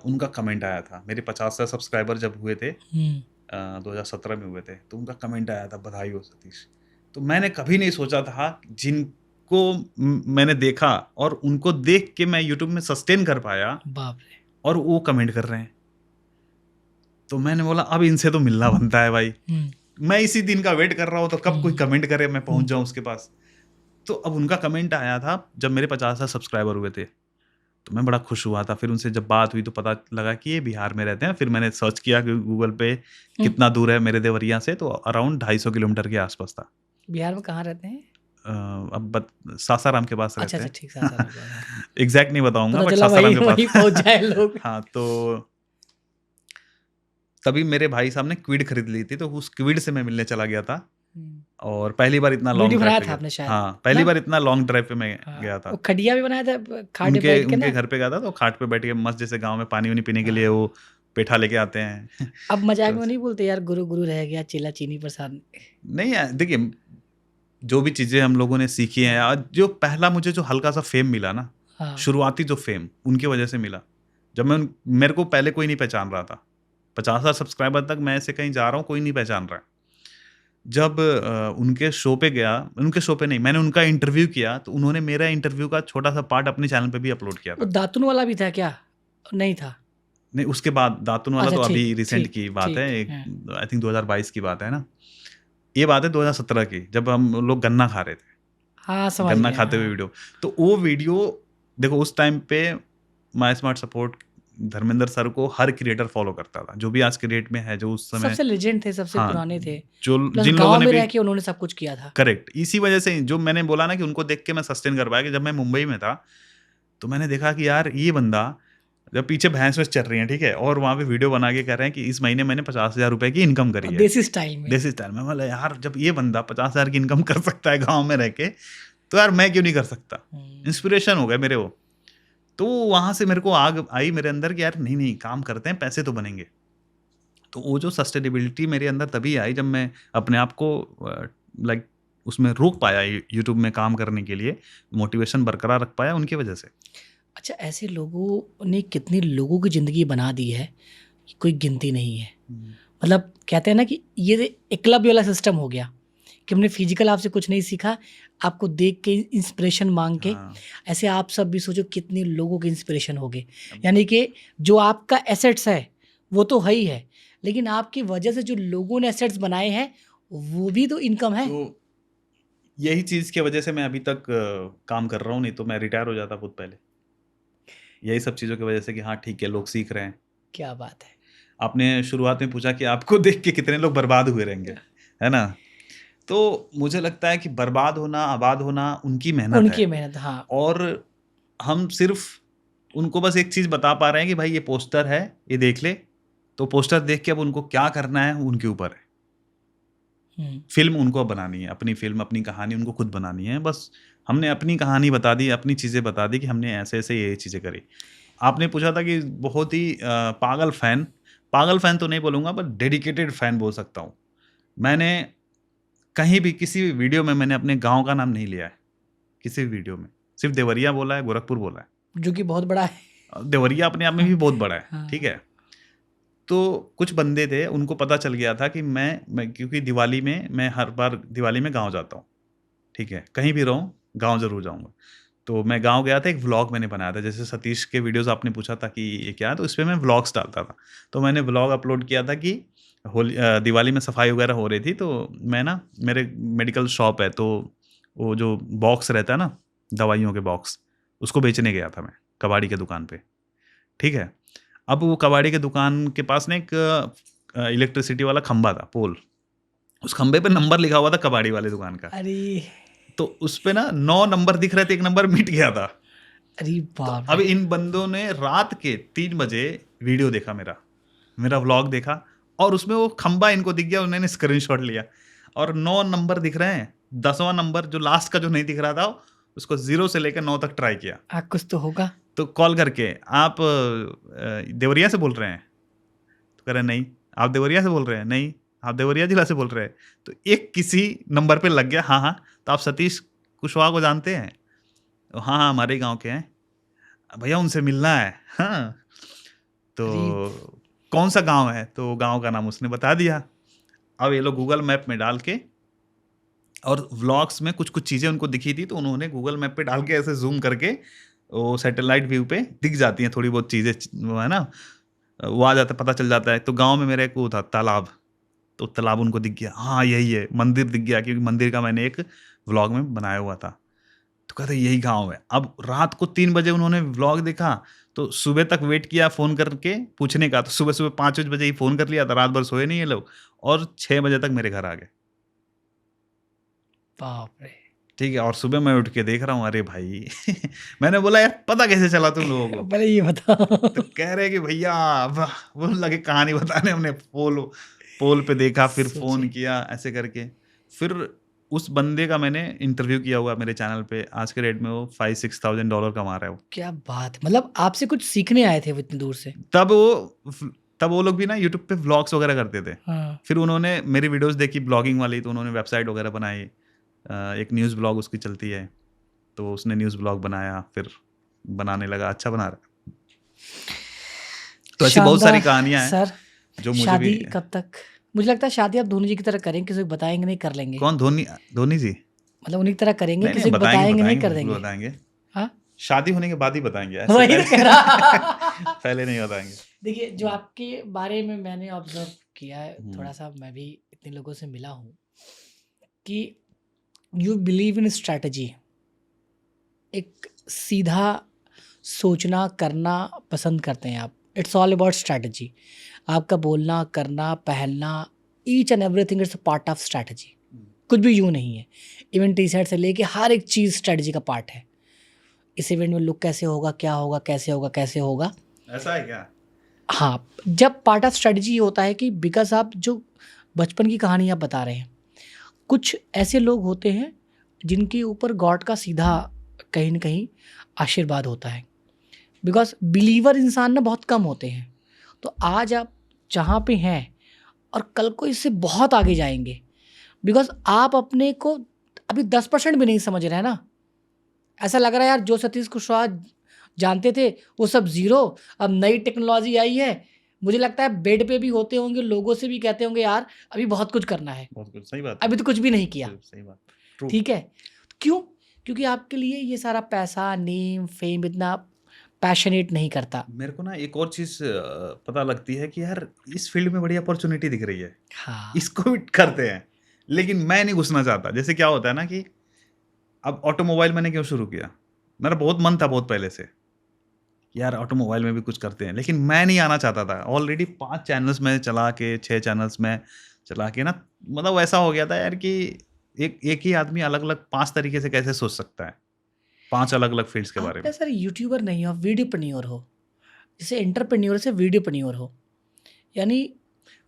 उनका कमेंट आया था, मेरे 50,000 सब्सक्राइबर जब हुए थे, 2017 में हुए थे, तो उनका कमेंट आया था, बधाई हो सतीश। तो मैंने कभी नहीं सोचा था जिनको मैंने देखा और उनको देख के मैं यूट्यूब में सस्टेन कर पाया, बाप रे। और वो कमेंट कर रहे हैं। तो मैंने बोला अब इनसे तो मिलना बनता है भाई, मैं इसी दिन का वेट कर रहा हूँ, तो कब कोई कमेंट करे मैं पहुंच जाऊं उसके पास। तो अब उनका कमेंट आया था जब मेरे 50,000 सब्सक्राइबर हुए थे, तो मैं बड़ा खुश हुआ था। फिर उनसे जब बात हुई तो पता लगा कि ये बिहार में रहते हैं। फिर मैंने सर्च किया कि गूगल पे कितना दूर है मेरे देवरिया से, तो अराउंड 250 किलोमीटर के आसपास था। बिहार में कहाँ रहते हैं? अब सासाराम के पास रहते अच्छा हैं। ठीक, सासाराम। एग्जैक्ट नहीं बताऊंगा, पता बट चला सासाराम वही के पास। वही पहुंच जाए लोग। हाँ, तो तभी मेरे भाई साहब ने क्विड खरीद ली थी, तो उस क्विड से मैं मिलने चला गया था। और पहली बार इतना लॉन्ग वीडियो ड्राइव बनाया पे था गया। आपने शायद, हाँ, पहली ना? बार इतना लॉन्ग ड्राइव पे मैं हाँ, गया था। वो खटिया भी बनाया था, खाट पे बैठ के उनके ना। घर पे गया था, तो खाट पे बैठ के मस्त, जैसे गांव में पानी वानी पीने के लिए वो पेठा लेके आते हैं। अब मजाक तो में नहीं बोलते यार, गुरु गुरु रह गया, चेला चीनी प्रसाद। नहीं यार, देखिए जो भी चीजें हम लोगों ने सीखी हैं, आज जो पहला मुझे जो हल्का सा फेम मिला ना, हाँ, शुरुआती जो फेम उनकी वजह से मिला। जब मेरे को पहले कोई नहीं पहचान रहा था, 50,000 सब्सक्राइबर तक मैं ऐसे कहीं जा रहा हूँ, कोई नहीं पहचान रहा है। जब उनके शो पे गया, उनके शो पे नहीं, मैंने उनका इंटरव्यू किया, तो उन्होंने मेरा इंटरव्यू का छोटा सा पार्ट अपने चैनल पे भी अपलोड किया वो था। दातुन वाला भी था क्या? नहीं था। नहीं, उसके बाद दातुन वाला अच्छा तो अभी ठीक रिसेंट ठीक की बात ठीक, है, हाँ। आई थिंक 2022 की बात है ना। ये बात है 2017 की, जब हम लोग गन्ना खा रहे थे, हाँ समझ गन्ना गया, खाते हुए हाँ। वीडियो। तो वो वीडियो देखो, उस टाइम पे माई स्मार्ट सपोर्ट धर्मेंद्र सर को हर क्रिएटर फॉलो करता था, जो भी आज के डेट में है, जो उस समय सबसे लेजेंड थे, सबसे हाँ, पुराने थे, जो प्लस जिन लोगों गांव ने में भी रह के उन्होंने सब कुछ किया था। करेक्ट, इसी वजह से जो मैंने बोला ना कि उनको देख के मैं सस्टेन कर पाया, कि जब मैं मुंबई में था तो मैंने देखा कि यार ये बंदा जब पीछे भैंस वैंस चल रही हैं, ठीक है, और वहाँ पे वीडियो बना के कह रहे हैं कि इस महीने मैंने 50,000 रुपए की इनकम करी है देसी स्टाइल में। देसी स्टाइल में। मतलब यार जब ये बंदा 50,000 की इनकम कर सकता है गाँव में रह के, तो यार मैं क्यों नहीं कर सकता? इंस्पिरेशन हो गए मेरे वो। तो वहाँ से मेरे को आग आई मेरे अंदर कि यार नहीं काम करते हैं, पैसे तो बनेंगे। तो वो जो सस्टेनेबिलिटी मेरे अंदर तभी आई जब मैं अपने आप को लाइक उसमें रोक पाया, यूट्यूब में काम करने के लिए मोटिवेशन बरकरार रख पाया उनकी वजह से। अच्छा, ऐसे लोगों ने कितनी लोगों की ज़िंदगी बना दी है कि कोई गिनती नहीं है। मतलब कहते हैं ना कि ये एकलव्य वाला सिस्टम हो गया कि हमने फिजिकल आपसे कुछ नहीं सीखा, आपको देख के इंस्पिरेशन मांग के। हाँ। ऐसे आप सब भी सोचो कितने लोगों के इंस्पिरेशन हो गए। यानी कि जो आपका एसेट्स है वो तो है ही है, लेकिन आपकी वजह से जो लोगों ने एसेट्स बनाए हैं वो भी तो इनकम है। तो यही चीज़ की वजह से मैं अभी तक काम कर रहा हूँ, नहीं तो मैं रिटायर हो जाता बहुत पहले। यही सब चीज़ों की वजह से कि हाँ ठीक है, लोग सीख रहे हैं। क्या बात है। आपने शुरुआत में पूछा कि आपको देख के कितने लोग बर्बाद हुए रहेंगे, है ना? तो मुझे लगता है कि बर्बाद होना, आबाद होना उनकी मेहनत उनकी है। मेहनत, हाँ। और हम सिर्फ उनको बस एक चीज़ बता पा रहे हैं कि भाई ये पोस्टर है, ये देख ले। तो पोस्टर देख के अब उनको क्या करना है उनके ऊपर है। फ़िल्म उनको बनानी है, अपनी फ़िल्म, अपनी कहानी उनको खुद बनानी है। बस हमने अपनी कहानी बता दी, अपनी चीज़ें बता दी कि हमने ऐसे-ऐसे ये चीज़ें करी। आपने पूछा था कि बहुत ही पागल फ़ैन तो नहीं बोलूँगा, बट डेडिकेटेड फ़ैन बोल सकता हूँ। मैंने कहीं भी किसी भी वीडियो में मैंने अपने गाँव का नाम नहीं लिया है, किसी भी वीडियो में। सिर्फ़ देवरिया बोला है, गोरखपुर बोला है। जो कि बहुत बड़ा है। देवरिया अपने आप में भी बहुत बड़ा है, हाँ। ठीक है? तो कुछ बंदे थे, उनको पता चल गया था कि मैं क्योंकि दिवाली में मैं हर बार दिवाली में गाँव जाता हूँ, ठीक है? कहीं भी रहूँ, गाँव ज़रूर जाऊँगा। तो मैं गाँव गया था, एक व्लॉग मैंने बनाया था। जैसे सतीश के वीडियोज़ आपने पूछा था कि ये क्या है? तो इसपे मैं व्लॉग्स डालता था। तो मैंने व्लॉग अपलोड किया था कि दिवाली में सफाई वगैरह हो रही थी, तो मैं ना मेरे मेडिकल शॉप है, तो वो जो बॉक्स रहता है ना, दवाइयों के बॉक्स, उसको बेचने गया था मैं, कबाड़ी की दुकान पे, ठीक है? अब वो कबाड़ी के दुकान के पास ना एक इलेक्ट्रिसिटी वाला खंभा था, पोल। उस खंभे पे नंबर लिखा हुआ था कबाड़ी वाले दुकान का। अरे! तो उसपे ना 9 नंबर दिख रहे थे, 1 नंबर मिट गया था। अरे तो बाप अब रे! इन बंदों ने रात के 3 बजे वीडियो देखा मेरा व्लॉग देखा, और उसमें वो खंभा इनको दिख गया, उन्होंने स्क्रीनशॉट लिया और 9 नंबर दिख रहे हैं। 10वां नंबर जो लास्ट का जो नहीं दिख रहा था, उसको 0 से लेकर 9 तक ट्राई किया। कुछ तो होगा। तो कॉल करके, आप देवरिया से बोल रहे हैं? तो कह रहे नहीं। आप देवरिया से बोल रहे हैं? नहीं। आप देवरिया जिला से बोल रहे हैं? तो एक किसी नंबर पे लग गया, हाँ, हाँ। तो आप सतीश कुशवाहा को जानते हैं? हाँ, हाँ, हमारे गाँव के हैं। भैया उनसे मिलना है। हाँ। तो अरे! कौन-सा गाँव है? तो गाँव का नाम उसने बता दिया। अब ये लोग गूगल मैप में डाल के, और व्लॉग्स में कुछ-कुछ चीज़ें उनको दिखी थी, तो उन्होंने गूगल मैप पे डाल के ऐसे ज़ूम करके, वो सैटेलाइट व्यू पे दिख जाती हैं थोड़ी बहुत चीज़ें, वो है ना? वो आ जाता है, पता चल जाता है। तो गाँव में मेरा एक वो था तालाब, तो तालाब उनको दिख गया, हाँ, यही है। मंदिर दिख गया, क्योंकि मंदिर का मैंने एक व्लॉग में बनाया हुआ था। तो कहते यही गाँव है। अब रात को 3 बजे उन्होंने व्लॉग देखा, तो सुबह तक वेट किया फ़ोन करके पूछने का, तो सुबह-सुबह 5-5 बजे ही फ़ोन कर लिया था, रात भर सोए नहीं ये लोग, और 6 बजे तक मेरे घर आ गए। बाप रे! ठीक है, और सुबह मैं उठ के देख रहा हूँ, अरे भाई! मैंने बोला यार पता कैसे चला तुम लोगों को? पहले ये बताओ। तो कह रहे कि भैया वाह! वो लगे कहानी बताने, हमने पोल पे देखा, फिर फ़ोन सोचिए। किया, ऐसे करके। फिर उस बंदे का मैंने इंटरव्यू किया हुआ है मेरे चैनल पे। आज के रेट में वो $5,000-6,000 कमा रहा है वो। क्या बात है! मतलब आपसे कुछ सीखने आए थे वो इतनी दूर से? तब वो तब वो लोग भी ना यूट्यूब पे व्लॉग्स वगैरह करते थे। हाँ। फिर उन्होंने मेरी वीडियोज़ देखी ब्लॉगिंग वाली, तो उन्होंने वेबसाइट वगैरह बनाई। एक न्यूज़ ब्लॉग उसकी चलती है, तो उसने न्यूज़ ब्लॉग बनाया, फिर बनाने लगा, अच्छा बना रहा है। तो ऐसी बहुत सारी शानदार कहानियाँ हैं, सर। जो मुझे शादी भी। कब तक? मुझे लगता है शादी आप धोनी जी की तरह करेंगे, किसी को बताएँगे नहीं, कर लेंगे। कौन? धोनी जी? मतलब उन्हीं की तरह करेंगे, नहीं, किसी नहीं, को बताएँगे, बताएँगे नहीं, बताएँगे, कर बिल्कुल देंगे। बताएँगे। हाँ? शादी होने के बाद ही बताएँगे, ऐसे वही तो पहले कह रहा। पहले नहीं बताएँगे। देखिए, जो आपके बारे में मैंने ऑब्ज़र्व किया है, हुँ। थोड़ा-सा मैं भी इतने लोगों से मिला हूँ कि यू बिलीव इन स्ट्रैटेजी। एक सीधा सोचना, करना पसंद करते हैं आप। It's all about strategy. आपका बोलना, करना, पहनना, each and everything is a part of strategy. कुछ भी यूँ नहीं है। इवन टी-शर्ट से लेके हर एक चीज़ स्ट्रैटेजी का पार्ट है। इस इवेंट में लुक कैसे होगा, क्या होगा, कैसे होगा, कैसे होगा। ऐसा है क्या? हाँ, जब पार्ट ऑफ स्ट्रेटजी ये होता है कि बिकॉज आप जो बचपन की कहानी आप बता रहे हैं, कुछ ऐसे लोग होते हैं जिनके ऊपर गॉड का सीधा कहीं न कहीं आशीर्वाद होता है। बिकॉज बिलीवर इंसान ना बहुत कम होते हैं। तो आज आप जहाँ पे हैं और कल को इससे बहुत आगे जाएँगे। बिकॉज आप अपने को अभी 10% भी नहीं समझ रहे हैं ना। ऐसा लग रहा है यार जो सतीश कुशवाहा जानते थे वो सब ज़ीरो, अब नई टेक्नोलॉजी आई है। मुझे लगता है बेड पे भी होते होंगे, लोगों से भी कहते होंगे यार अभी बहुत कुछ करना है, बहुत कुछ, सही बात है। अभी तो कुछ भी नहीं किया। सही बात, ट्रू। ठीक है, क्यों? क्योंकि आपके लिए ये सारा पैसा, नेम, फेम इतना पैशनेट नहीं करता। मेरे को ना एक और चीज़ पता लगती है कि यार इस फील्ड में बड़ी अपॉर्चुनिटी दिख रही है, हाँ, इसको भी करते हैं, लेकिन मैं नहीं घुसना चाहता। जैसे क्या होता है ना कि अब ऑटोमोबाइल मैंने क्यों शुरू किया? मेरा बहुत मन था बहुत पहले से, यार ऑटोमोबाइल में भी कुछ करते हैं, लेकिन मैं नहीं आना चाहता था। ऑलरेडी 5 चैनल्स में चला के, 6 चैनल्स में चला के ना, मतलब ऐसा हो गया था यार कि एक ही आदमी अलग-अलग 5 तरीके से कैसे सोच सकता है, 5 अलग-अलग फील्ड्स के बारे आप में। सर यूट्यूबर नहीं हो, वीडियोप्रेन्योर हो। जैसे एंटरप्रेन्योर से वीडियोप्रेन्योर हो, यानी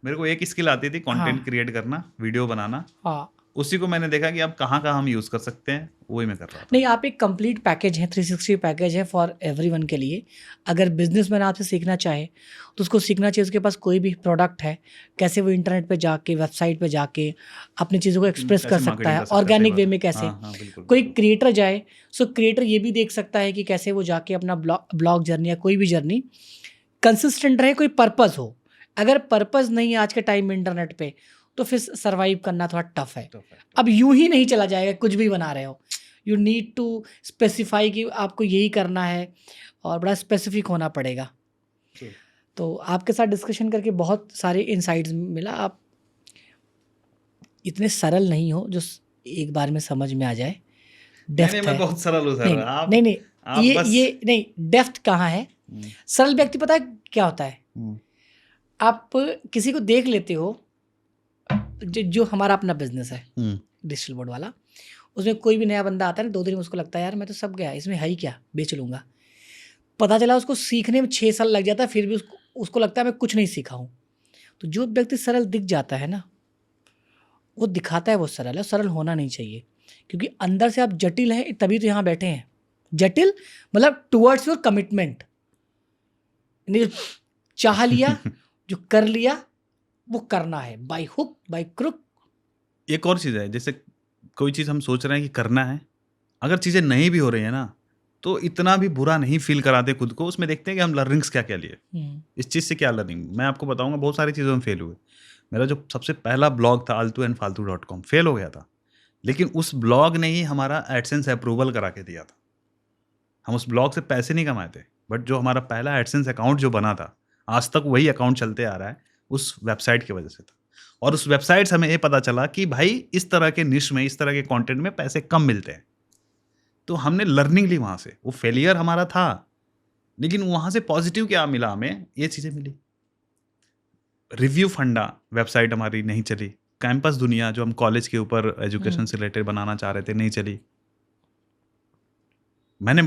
मेरे को एक स्किल आती थी, कंटेंट हाँ, क्रिएट करना, वीडियो बनाना। हाँ। उसी को मैंने देखा कि अब कहाँ-कहाँ हम यूज़ कर सकते हैं, वही मैं कर रहा था। नहीं, आप एक कंप्लीट पैकेज है, 360 पैकेज है फॉर एवरीवन के लिए। अगर बिजनेसमैन आपसे सीखना चाहे तो उसको सीखना चाहिए, उसके पास कोई भी प्रोडक्ट है, कैसे वो इंटरनेट पे जाके, वेबसाइट पे जाके अपनी चीज़ों को एक्सप्रेस कर कैसे सकता मार्केटिंग है, कर सकता है, सही ऑर्गेनिक बात वे है। में कैसे। हाँ, हाँ, बिल्कुल, कोई बिल्कुल। क्रिएटर जाए, सो क्रिएटर ये भी देख सकता है कि कैसे वो जाके अपना ब्लॉग जर्नी या कोई भी जर्नी कंसिस्टेंट रहे, कोई पर्पज़ हो। अगर पर्पज़ नहीं है आज के टाइम में इंटरनेट पे, तो फिर सर्वाइव करना थोड़ा टफ है। टफ है। अब यूं ही नहीं चला जाएगा, कुछ भी बना रहे हो। यू नीड टू स्पेसिफाई कि आपको यही करना है और बड़ा स्पेसिफिक होना पड़ेगा। True. तो आपके साथ डिस्कशन करके बहुत सारे इनसाइट्स मिला। आप इतने सरल नहीं हो जो एक बार में समझ में आ जाए। नहीं, डेप्थ नहीं, है। मैं बहुत सरल हूँ नहीं सर। आप नहीं नहीं, आप ये बस ये नहीं, डेप्थ कहाँ है? हुँ, सरल व्यक्ति पता है क्या होता है? हुँ, आप किसी को देख लेते हो, जो हमारा अपना बिजनेस है हुँ, डिजिटल बोर्ड वाला, उसमें कोई भी नया बंदा आता है ना, 2 दिन में उसको लगता है यार मैं तो सब गया, इसमें है ही क्या, बेच लूँगा। पता चला उसको सीखने में 6 साल लग जाता है, फिर भी उसको लगता है मैं कुछ नहीं सीखा हूँ। तो जो व्यक्ति सरल दिख जाता है ना, वो दिखाता है वो सरल है, सरल होना नहीं चाहिए। क्योंकि अंदर से आप जटिल हैं, तभी तो यहाँ बैठे हैं। जटिल मतलब टुवर्ड्स योर कमिटमेंट, यानी जो चाह लिया, जो कर लिया, वो करना है, बाय हुक बाय क्रुक। एक और चीज़ है, जैसे कोई चीज़ हम सोच रहे हैं कि करना है, अगर चीज़ें नहीं भी हो रही हैं ना, तो इतना भी बुरा नहीं फ़ील कराते खुद को, उसमें देखते हैं कि हम लर्निंग्स क्या-क्या लिए। इस चीज़ से क्या लर्निंग, मैं आपको बताऊँगा, बहुत सारी चीज़ों में फ़ेल हुए। मेरा जो सबसे पहला ब्लॉग था altuandfaltu.com, फ़ेल हो गया था। लेकिन उस ब्लॉग ने ही हमारा एडसेंस अप्रूवल करा के दिया था। हम उस ब्लॉग से पैसे नहीं कमाए थे, बट जो हमारा पहला एडसेंस अकाउंट जो बना था, आज तक वही अकाउंट चलते आ रहा है, उस वेबसाइट की वजह से था। और उस वेबसाइट से हमें ये पता चला कि भाई इस तरह के निश में, इस तरह के कंटेंट में पैसे कम मिलते हैं। तो हमने लर्निंग ली वहाँ से। वो फेलियर हमारा था, लेकिन वहाँ से पॉजिटिव क्या मिला हमें, ये चीज़ें मिली। रिव्यू फंडा वेबसाइट हमारी नहीं चली। कैंपस दुनिया जो हम कॉलेज के ऊपर एजुकेशन से रिलेटेड बनाना चाह रहे थे, नहीं चली। मैंने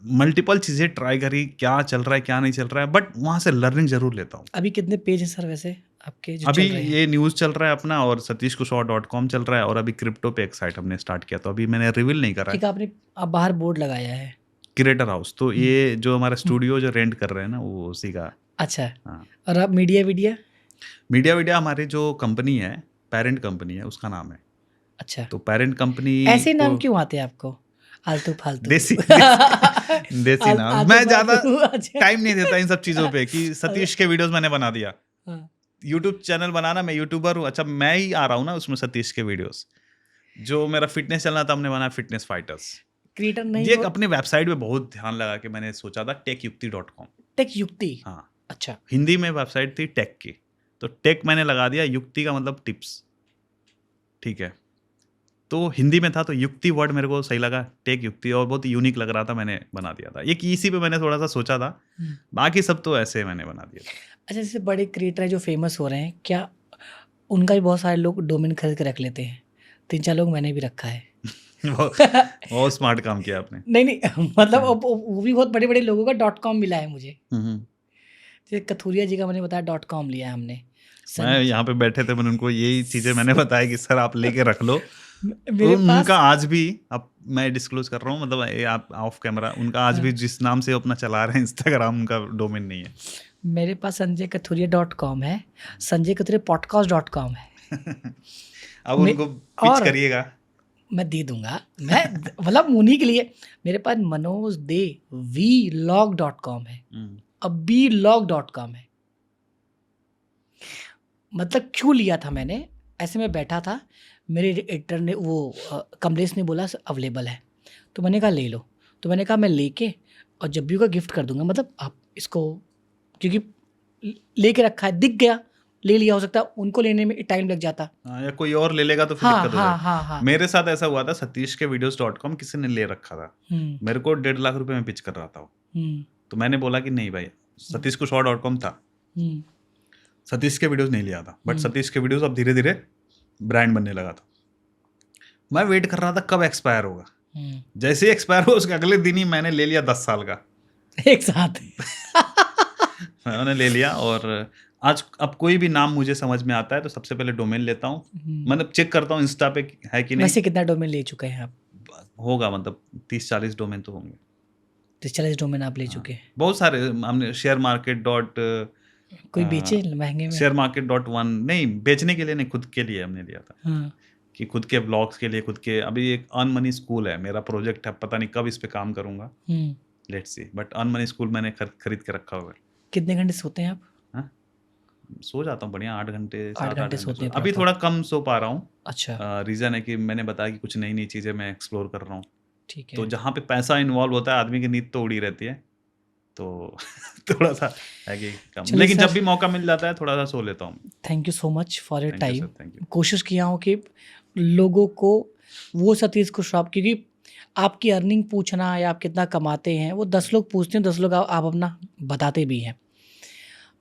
मल्टीपल चीज़ें ट्राई करी, क्या चल रहा है, क्या नहीं चल रहा है, बट वहाँ से लर्निंग ज़रूर लेता हूँ। अभी कितने पेज हैं सर वैसे आपके जो अभी चल रहे हैं? ये न्यूज़ चल रहा है अपना, और satishkushwaha.com चल रहा है, और अभी क्रिप्टो पे एक साइट हमने स्टार्ट किया, तो अभी मैंने रिवील नहीं करा है। एक आपने आप बाहर बोर्ड लगाया है। क्रिएटर हाउस, तो ये जो हमारा स्टूडियो जो रेंट कर रहे हैं ना, वो उसी का। अच्छा, हाँ, और आप मीडिया वीडिया? मीडिया हमारी जो कंपनी है, पेरेंट कंपनी है, उसका नाम है। अच्छा, तो पेरेंट कंपनी ऐसे नाम को क्यों आते हैं आपको? आलतू फालतू देसी देसी नाम। आलतू मैं ज़्यादा फालतू, अच्छा। टाइम नहीं देता इन सब चीज़ों पे कि सतीश के वीडियोस मैंने बना दिया। हाँ, यूट्यूब चैनल बनाना, मैं यूट्यूबर हूँ, अच्छा मैं ही आ रहा हूँ ना उसमें सतीश के वीडियोस। जो मेरा फिटनेस चलना था, हमने बनाया फिटनेस फाइटर्स। क्रिएटर नहीं ये हो? अपने वेबसाइट पे बहुत ध्यान लगा के मैंने सोचा था, techyukti.com। टेक युक्ति। हाँ, अच्छा, हिंदी में वेबसाइट थी टेक की, तो टेक मैंने लगा दिया, युक्ति का मतलब टिप्स, ठीक है। तो हिंदी में था तो युक्ति वर्ड मेरे को सही लगा, टेक युक्ति, और बहुत यूनिक लग रहा था, मैंने बना दिया था। एक इसी पे मैंने थोड़ा सा सोचा था, बाकी सब तो ऐसे मैंने बना दिया था। अच्छा, जैसे बड़े क्रिएटर हैं जो फेमस हो रहे हैं, क्या उनका भी बहुत सारे लोग डोमेन खरीद के रख लेते हैं? 3-4 लोग मैंने भी रखा है। बहुत स्मार्ट काम किया आपने। नहीं मतलब वो भी बहुत बड़े बड़े लोगों का .com मिला है मुझे। जैसे कथूरिया जी का मैंने बताया .com लिया है हमने। मैं यहाँ पे बैठे थे, मैंने उनको यही चीजें मैंने बताया कि सर आप लेके रख लो। मेरे पास उनका आज भी, अब मैं डिस्क्लोज कर रहा हूँ, मतलब ये आप ऑफ कैमरा, उनका आज भी जिस नाम से वो अपना चला रहे हैं इंस्टाग्राम, उनका डोमेन नहीं है। मेरे पास संजय कथूरिया .com है, संजय कथूरिया podcast.com है। अब उनको पिच करिएगा। मैं दे दूंगा, मैं मतलब उन्हीं के लिए। मेरे पास मनोज दे vlog.com है, अब vlog.com है। मतलब क्यों लिया था मैंने, ऐसे में बैठा था, मेरे एडिटर ने वो कमलेश ने बोला अवेलेबल है, तो मैंने कहा ले लो। तो मैंने कहा मैं लेके और जब भी का गिफ्ट कर दूंगा, मतलब आप इसको, क्योंकि लेके रखा है, दिख गया, ले लिया, हो सकता है उनको लेने में टाइम लग जाता। या कोई और ले लेगा तो फिर दिक्कत हो जाएगी। हाँ। मेरे साथ ऐसा हुआ था, सतीश के videos.com किसी ने ले रखा था, मेरे को 1.5 लाख रुपए में पिच कर रहा था वो। तो मैंने बोला कि नहीं भाई, सतीश को shaw.com था, सतीश के वीडियोस नहीं लिया था, बट सतीश के वीडियोस अब धीरे धीरे ब्रांड बनने लगा था। मैं वेट कर रहा था कब एक्सपायर होगा, जैसे ही एक्सपायर हुआ उसके अगले दिन ही मैंने ले लिया 10 साल का एक साथ। मैंने ले लिया। और आज अब कोई भी नाम मुझे समझ में आता है तो सबसे पहले डोमेन लेता हूँ, मतलब चेक करता हूँ इंस्टा पे है कि नहीं। वैसे कितना डोमेन ले चुके हैं आप? होगा मतलब 30-40 डोमेन तो होंगे। 30-40 डोमेन आप ले चुके हैं? बहुत सारे हमने शेयर मार्केट डॉट, कोई बेचे महंगे में? शेयर मार्केट .1 नहीं, बेचने के लिए नहीं, खुद के लिए हमने लिया था। कि खुद के ब्लॉग्स के लिए, खुद के, अभी एक अर्न मनी स्कूल है मेरा प्रोजेक्ट है, पता नहीं कब इस पे काम करूंगा, let's see, but earn money school मैंने खरीद के रखा हुआ है। कितने घंटे सोते हैं आप? सो जाता हूँ बढ़िया, 8 घंटे 8 घंटे सोते हैं। अभी थोड़ा कम सो पा रहा हूँ। अच्छा। रीजन है कि मैंने बताया कि कुछ नई नई चीजें मैं एक्सप्लोर कर रहा हूँ। ठीक है। तो जहाँ पे पैसा इन्वॉल्व होता है आदमी की नींद तो उड़ी रहती है, तो थोड़ा सा है कि कम, लेकिन जब भी मौका मिल जाता है थोड़ा सा सो लेता हूँ। Thank you so much for your time. Thank you. कोशिश किया हूँ कि लोगों को वो सतीश को शॉप, क्योंकि आपकी अर्निंग पूछना या आप कितना कमाते हैं वो 10 लोग पूछते हैं, 10 लोग आप अपना बताते भी हैं।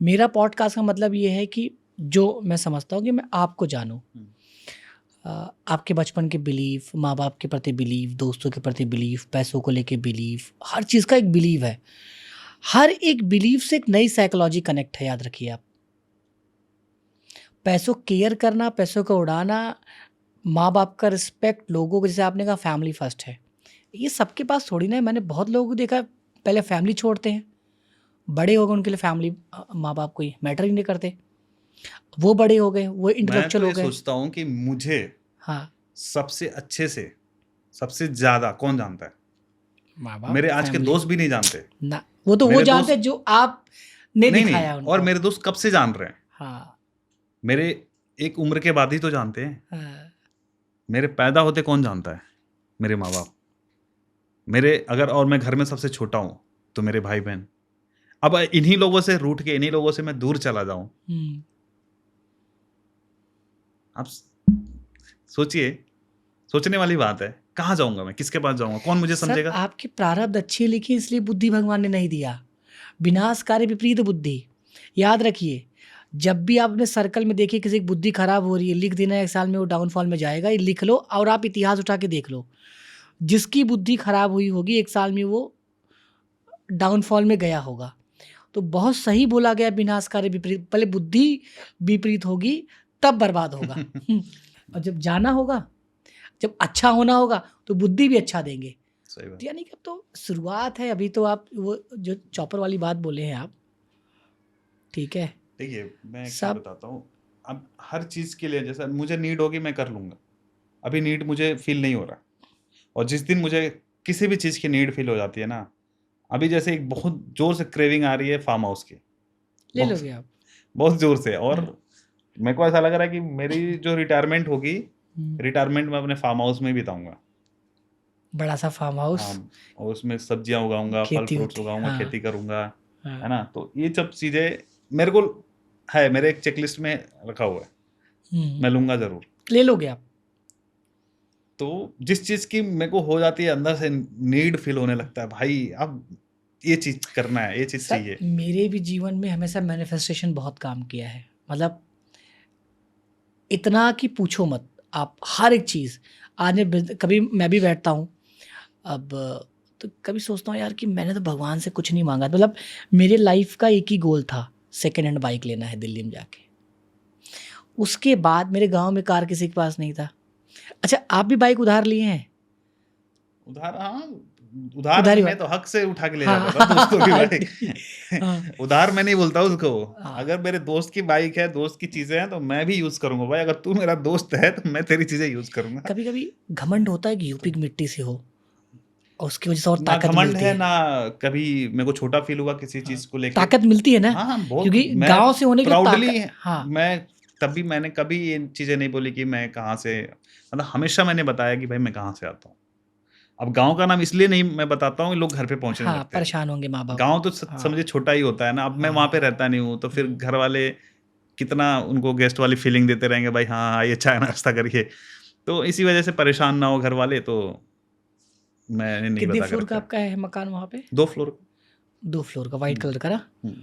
मेरा पॉडकास्ट का मतलब ये है कि जो मैं समझता हूँ कि मैं आपको जानूँ, आपके बचपन के बिलीव, माँ बाप के प्रति बिलीव, दोस्तों के प्रति बिलीव, पैसों को लेके बिलीव, हर चीज़ का एक बिलीव है। हर एक बिलीव से एक नई साइकोलॉजी कनेक्ट है, याद रखिए आप। पैसों केयर करना, पैसों को उड़ाना, माँ बाप का रिस्पेक्ट, लोगों को, जैसे आपने कहा फैमिली फर्स्ट है, ये सबके पास थोड़ी ना है। मैंने बहुत लोगों को देखा पहले फैमिली छोड़ते हैं, बड़े हो गए उनके लिए फैमिली माँ बाप कोई मैटर ही नहीं करते, वो बड़े हो गए, वो इंटेलेक्चुअल हो गए। मैं सोचता हूँ कि मुझे हाँ सबसे अच्छे से सबसे ज्यादा कौन जानता है? माँ बाप। मेरे आज के दोस्त भी नहीं जानते ना, वो तो वो जानते हैं जो आपने दिखाया उनको। और मेरे दोस्त कब से जान रहे हैं? हाँ, मेरे एक उम्र के बाद ही तो जानते हैं। हाँ। मेरे पैदा होते कौन जानता है? मेरे माँ बाप। मेरे अगर, और मैं घर में सबसे छोटा हूँ तो मेरे भाई बहन। अब इन्हीं लोगों से रूठ के, इन्हीं लोगों से मैं दूर चला जाऊं, आप सोचिए, सोचने वाली बात है। कहाँ जाऊंगा मैं, किसके पास जाऊंगा, कौन मुझे समझेगा? आपकी प्रारब्ध अच्छी लिखी, इसलिए बुद्धि भगवान ने नहीं दिया। विनाशकारी विपरीत बुद्धि, याद रखिए। जब भी आप अपने सर्कल में देखिए किसी की बुद्धि खराब हो रही है, लिख देना 1 साल में वो डाउनफॉल में जाएगा, ये लिख लो। और आप इतिहास उठा के देख लो, जिसकी बुद्धि खराब हुई होगी 1 साल में वो डाउनफॉल में गया होगा। तो बहुत सही बोला गया, विनाशकारी विपरीत। पहले बुद्धि विपरीत होगी तब बर्बाद होगा। और जब जाना होगा, जब अच्छा होना होगा तो बुद्धि भी अच्छा देंगे। सही बात। यानी कि अब तो शुरुआत है, अभी तो आप वो जो चॉपर वाली बात बोले हैं आप, ठीक है। देखिए मैं क्या बताता हूँ, अब हर चीज़ के लिए जैसा मुझे नीड होगी मैं कर लूँगा। अभी नीड मुझे फील नहीं हो रहा, और जिस दिन मुझे किसी भी चीज़ की नीड फील हो जाती है ना, अभी जैसे एक बहुत जोर से क्रेविंग आ रही है फार्म हाउस की, ले लोगे आप बहुत जोर से। और मेरे को ऐसा लग रहा है कि मेरी जो रिटायरमेंट होगी, रिटायरमेंट में अपने फार्म हाउस में बिताऊंगा, बड़ा सा फार्म हाउस। और उसमें सब्जियां उगाऊंगा, फल फ्रूट्स उगाऊंगा, खेती करूंगा, है ना। तो ये सब चीजें मेरे को है, मेरे एक चेकलिस्ट में रखा हुआ है, मैं लूंगा जरूर। ले लोगे आप? तो जिस चीज की मेरे को हो जाती है अंदर से नीड फील होने लगता है, भाई अब ये चीज करना है, ये चीज चाहिए। मेरे भी जीवन में हमेशा मैनिफेस्टेशन बहुत काम किया है, मतलब इतना कि पूछो मत आप। हर एक चीज़ आज कभी मैं भी बैठता हूँ अब, तो कभी सोचता हूँ यार कि मैंने तो भगवान से कुछ नहीं मांगा, मतलब मेरे लाइफ का एक ही गोल था, सेकेंड हैंड बाइक लेना है दिल्ली में जाके। उसके बाद मेरे गांव में कार किसी के पास नहीं था। अच्छा, आप भी बाइक उधार लिए हैं? उधार, हाँ, उधार उधारी मैं बात, तो हक से उठा के ले हाँ जाता था दोस्तों की बाइक। हाँ उधार मैं नहीं बोलता उसको। हाँ। अगर मेरे दोस्त की बाइक है, दोस्त की चीजें हैं, तो मैं भी यूज करूंगा भाई। अगर तू मेरा दोस्त है तो मैं तेरी चीजें यूज करूंगा। कभी कभी घमंड होता है कि यूपी की मिट्टी से हो और उसकी वजह से और ना ताकत घमंड मिलती है, है। ना कभी मेरे को छोटा फील हुआ किसी हाँ, चीज को लेके। ताकत मिलती है ना, हाँ, हाँ, बहुत। क्योंकि मैं गांव से होने की प्राउडली, ताकत। हाँ मैं तभी मैंने कभी ये चीजें नहीं बोली कि मैं कहाँ से, मतलब हमेशा मैंने बताया कि भाई मैं कहाँ से आता हूँ। अब गाँव का नाम इसलिए नहीं मैं बताता हूँ, लोग घर पे पहुँचने हाँ, लगते हैं। परेशान होंगे माँ बाप। गाँव तो हाँ समझिए छोटा ही होता है ना। अब मैं वहाँ पे हाँ। रहता नहीं हूँ, तो फिर घर वाले कितना उनको गेस्ट वाली फीलिंग देते रहेंगे, भाई हाँ, आइए चाय नाश्ता करिए। तो इसी वजह से परेशान ना हो घर वाले, तो मैंने नहीं कितने बता के फ्लोर का रखा। आपका है मकान वहाँ पे? 2 फ्लोर। 2 फ्लोर का, वाइट हुँ, कलर का ना? हुँ।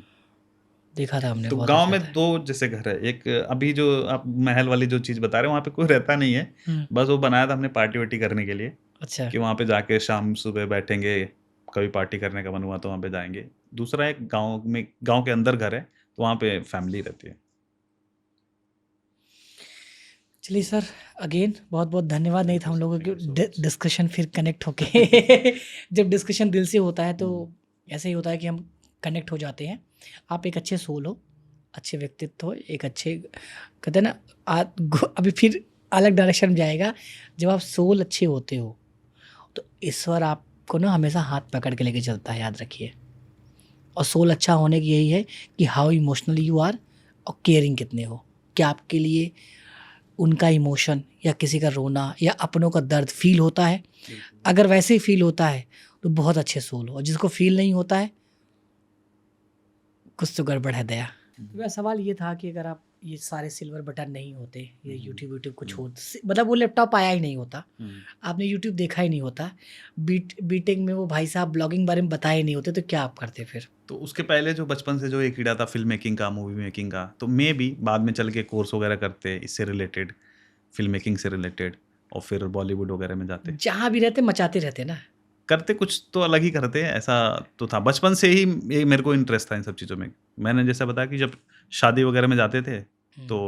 देखा था हमने, तो बहुत गाँव अच्छा में था। 2 जैसे घर है। एक अभी जो आप महल वाली जो चीज़ बता रहे हो, वहाँ पे कोई रहता नहीं है। हुँ, बस वो बनाया था हमने पार्टी-वार्टी करने के लिए, अच्छा। कि वहाँ पे जाके शाम सुबह बैठेंगे, कभी पार्टी करने का मन हुआ तो वहाँ पे जाएँगे। दूसरा एक गाँव के अंदर घर है, तो वहाँ पे फैमिली रहती है। चलिए सर, अगेन बहुत-बहुत धन्यवाद। नहीं थैंक था यू हम सर, लोगों थैंक की यू सो मच। डिस्कशन फिर कनेक्ट होके जब डिस्कशन दिल से होता है तो हुँ, ऐसे ही होता है कि हम कनेक्ट हो जाते हैं। आप एक अच्छे सोल हो, अच्छे व्यक्तित्व हो, एक अच्छे, कहते हैं ना, अभी फिर अलग डायरेक्शन में जाएगा। जब आप सोल अच्छे होते हो तो ईश्वर आपको ना हमेशा हाथ पकड़ के लेके चलता है, याद रखिए। और सोल अच्छा होने की यही है कि हाउ इमोशनल यू आर और केयरिंग कितने हो। क्या आपके लिए उनका इमोशन या किसी का रोना या अपनों का दर्द फील होता है? बिल्कुल। अगर वैसे ही फील होता है तो बहुत अच्छे सोल हो, और जिसको फील नहीं होता है कुछ तो गड़बड़ है दया। तो मेरा सवाल ये था कि अगर आप ये सारे सिल्वर बटन नहीं होते, ये यूट्यूब कुछ हो, मतलब वो लैपटॉप आया ही नहीं होता, हुँ। आपने यूट्यूब देखा ही नहीं होता, बीटेक में वो भाई साहब ब्लॉगिंग बारे में बताए नहीं होते, तो क्या आप करते फिर? तो उसके पहले जो बचपन से जो एक कीड़ा था फ़िल्म मेकिंग का, मूवी मेकिंग का, तो मैं भी बाद में चल के कोर्स वगैरह करते इससे रिलेटेड, फ़िल्म मेकिंग से रिलेटेड, और फिर बॉलीवुड वगैरह में जाते। जहाँ भी रहते मचाते रहते ना। करते कुछ तो अलग ही करते, ऐसा तो था। बचपन से ही ये मेरे को इंटरेस्ट था इन सब चीज़ों में। मैंने जैसा बताया कि जब शादी वगैरह में जाते थे, तो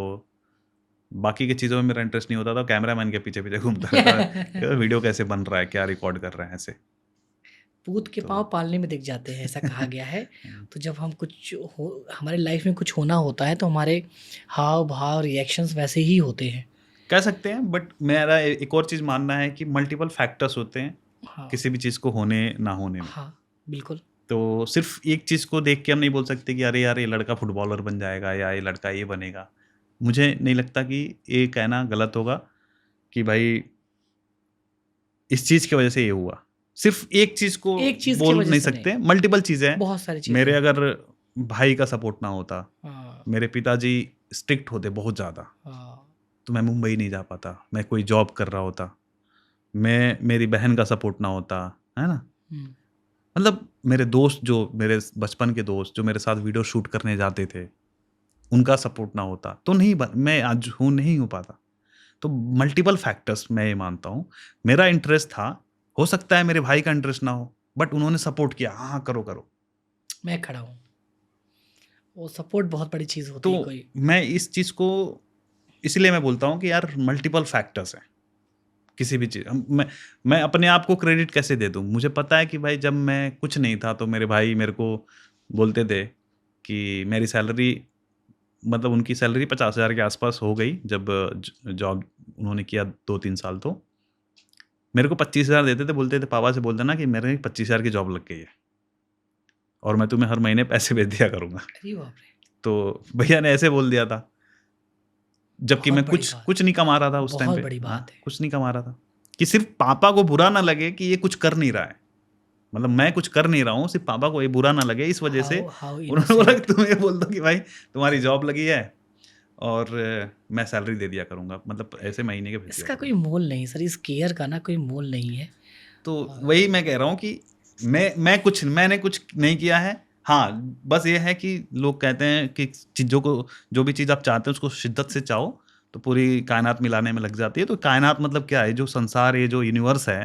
बाकी की चीज़ों में मेरा इंटरेस्ट नहीं होता था, कैमरामैन के पीछे-पीछे घूमता रहता था। वीडियो कैसे बन रहा है, क्या रिकॉर्ड कर रहे हैं, ऐसे। पूत के तो पाँव पालने में दिख जाते हैं, ऐसा कहा गया है। हुँ। तो जब हम कुछ हो, हमारे लाइफ में कुछ होना होता है तो हमारे हाव भाव रिएक्शंस वैसे ही होते हैं। कह सकते हैं, बट मेरा एक और चीज़ मानना है कि मल्टीपल फैक्टर्स होते हैं, हाँ किसी भी चीज़ को होने ना होने में। हाँ, बिल्कुल। तो सिर्फ़ एक चीज़ को देख के हम नहीं बोल सकते कि अरे यार, ये लड़का फुटबॉलर बन जाएगा या ये लड़का ये बनेगा। मुझे नहीं लगता कि ये कहना गलत होगा कि भाई इस चीज़ की वज़ह से ये हुआ। सिर्फ़ एक चीज़ को एक चीज़ की बोल वजह नहीं से नहीं, सकते, मल्टीपल चीज़ें हैं। बहुत सारी चीज़ें मेरे हैं। अगर भाई का सपोर्ट ना होता, हाँ मेरे पिताजी स्ट्रिक्ट होते बहुत ज़्यादा, हाँ। तो मैं मुंबई नहीं जा पाता, मैं कोई जॉब कर रहा होता। मेरी बहन का सपोर्ट ना होता, है ना? हम्म, मतलब मेरे दोस्त, जो मेरे बचपन के दोस्त जो मेरे साथ वीडियो शूट करने जाते थे, उनका सपोर्ट ना होता, तो मैं आज नहीं हो पाता। तो मल्टीपल फैक्टर्स मैं ये मानता हूँ। मेरा इंटरेस्ट था, हो सकता है मेरे भाई का इंटरेस्ट ना हो, बट उन्होंने सपोर्ट किया, हाँ, हाँ, करो, करो। मैं खड़ा हूँ। वो सपोर्ट बहुत बड़ी चीज़ होती है तो कोई। मैं इस चीज़ को इसलिए मैं बोलता हूँ कि यार मल्टीपल फैक्टर्स हैं, किसी भी चीज़ मैं अपने आप को क्रेडिट कैसे दे दूँ? मुझे पता है कि भाई जब मैं कुछ नहीं था तो मेरे भाई मेरे को बोलते थे कि मेरी सैलरी, मतलब उनकी सैलरी 50,000 के आस-पास हो गई जब जॉब उन्होंने किया 2-3 साल, तो मेरे को 25,000 देते थे, बोलते थे पापा से बोल देना कि मेरे 25,000 की जॉब लग गई है और मैं तुम्हें हर महीने पैसे भेज दिया करूँगा। अरे बाप रे, तो भैया ने ऐसे बोल दिया था। जबकि बहुत मैं बड़ी कुछ बात, कुछ नहीं कमा रहा था उस टाइम बहुत पे। बड़ी हाँ, बात है। कुछ नहीं कमा रहा था। कि सिर्फ़ पापा को बुरा ना लगे कि ये कुछ कर नहीं रहा है। मतलब मैं कुछ कर नहीं रहा हूँ, सिर्फ़ पापा को ये बुरा ना लगे, इस वजह से हाउ हाउ उन्होंने बोला कि इनोसेंट। तुम ये बोल दो कि भाई तुम्हारी जॉब लगी है और मैं सैलरी दे दिया करूँगा। मतलब ऐसे महीने के भेज दिया इसका कोई करूँगा। मोल नहीं सर, इस केयर का ना कोई मोल नहीं है। तो वही मैं कह रहा हूँ कि मैंने कुछ नहीं किया है। हाँ, बस ये है कि लोग कहते हैं कि चीज़ों को, जो भी चीज़ आप चाहते हैं उसको शिद्दत से चाहो, तो पूरी कायनात मिलाने में लग जाती है। तो कायनात मतलब क्या है? जो संसार, ये जो यूनिवर्स है,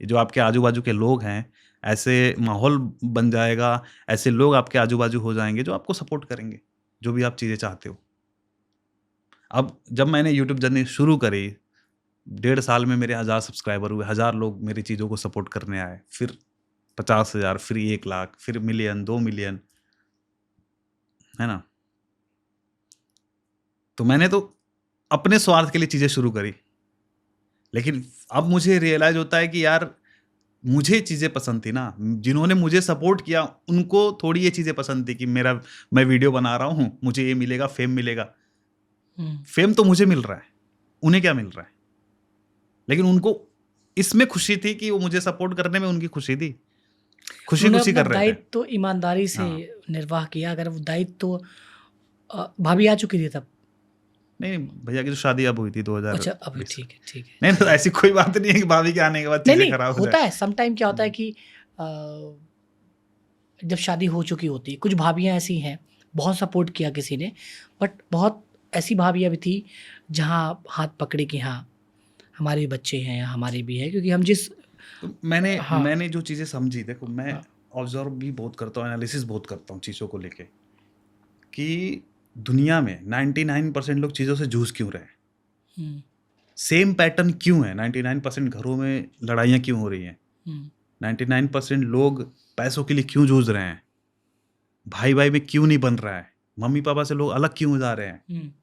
ये जो आपके आजू-बाजू के लोग हैं, ऐसे माहौल बन जाएगा, ऐसे लोग आपके आजू-बाजू हो जाएँगे जो आपको सपोर्ट करेंगे, जो भी आप चीज़ें चाहते हो। अब जब मैंने यूट्यूब जर्नी शुरू करी, 1.5 साल में मेरे 1000 सब्सक्राइबर हुए, 1000 लोग मेरी चीज़ों को सपोर्ट करने आए, फिर 50,000, फिर 1 लाख, फिर मिलियन, 2 मिलियन, है ना? तो मैंने तो अपने स्वार्थ के लिए चीज़ें शुरू करी, लेकिन अब मुझे रियलाइज़ होता है कि यार मुझे चीज़ें पसंद थी ना, जिन्होंने मुझे सपोर्ट किया उनको थोड़ी ये चीज़ें पसंद थी कि मैं वीडियो बना रहा हूँ, मुझे ये मिलेगा, फेम मिलेगा। फेम तो मुझे मिल रहा है, उन्हें क्या मिल रहा है? लेकिन उनको इसमें खुशी थी कि वो मुझे सपोर्ट करने में उनकी खुशी थी। उन्होंने खुशी-खुशी अपना कर रहे थे। दायित्व तो ईमानदारी से हाँ। निर्वाह किया। अगर वो दायित्व तो भाभी आ चुकी थी तब? नहीं, भैया की तो शादी अब हुई थी अच्छा, अभी 2020 में। ठीक है, ठीक है, नहीं, तो चलिए। ऐसी कोई बात नहीं है कि भाभी के आने के बाद नहीं, चीज़ें नहीं, खराब हो होता जाए। है सम टाइम क्या होता है हुँ। कि जब शादी हो चुकी होती है, कुछ भाभियाँ ऐसी हैं, बहुत सपोर्ट किया किसी ने, बट बहुत ऐसी भाभियाँ भी थी, जहाँ हाथ पकड़े कि हाँ, हमारे भी बच्चे हैं या हमारे भी हैं, क्योंकि हम जिस तो मैंने हाँ, मैंने जो चीज़ें समझी, देखो मैं हाँ। ऑब्ज़र्व भी बहुत करता हूँ, एनालिसिस बहुत करता हूँ चीज़ों को लेके, कि दुनिया में 99% लोग चीज़ों से जूझ क्यों रहे हैं? हुँ, सेम पैटर्न क्यों है? 99% घरों में लड़ाइयाँ क्यों हो रही हैं? हुँ, 99% लोग पैसों के लिए क्यों जूझ रहे हैं? भाई-भाई में क्यों नहीं बन रहा है? मम्मी-पापा से लोग अलग क्यों हो जा रहे हैं? हुँ,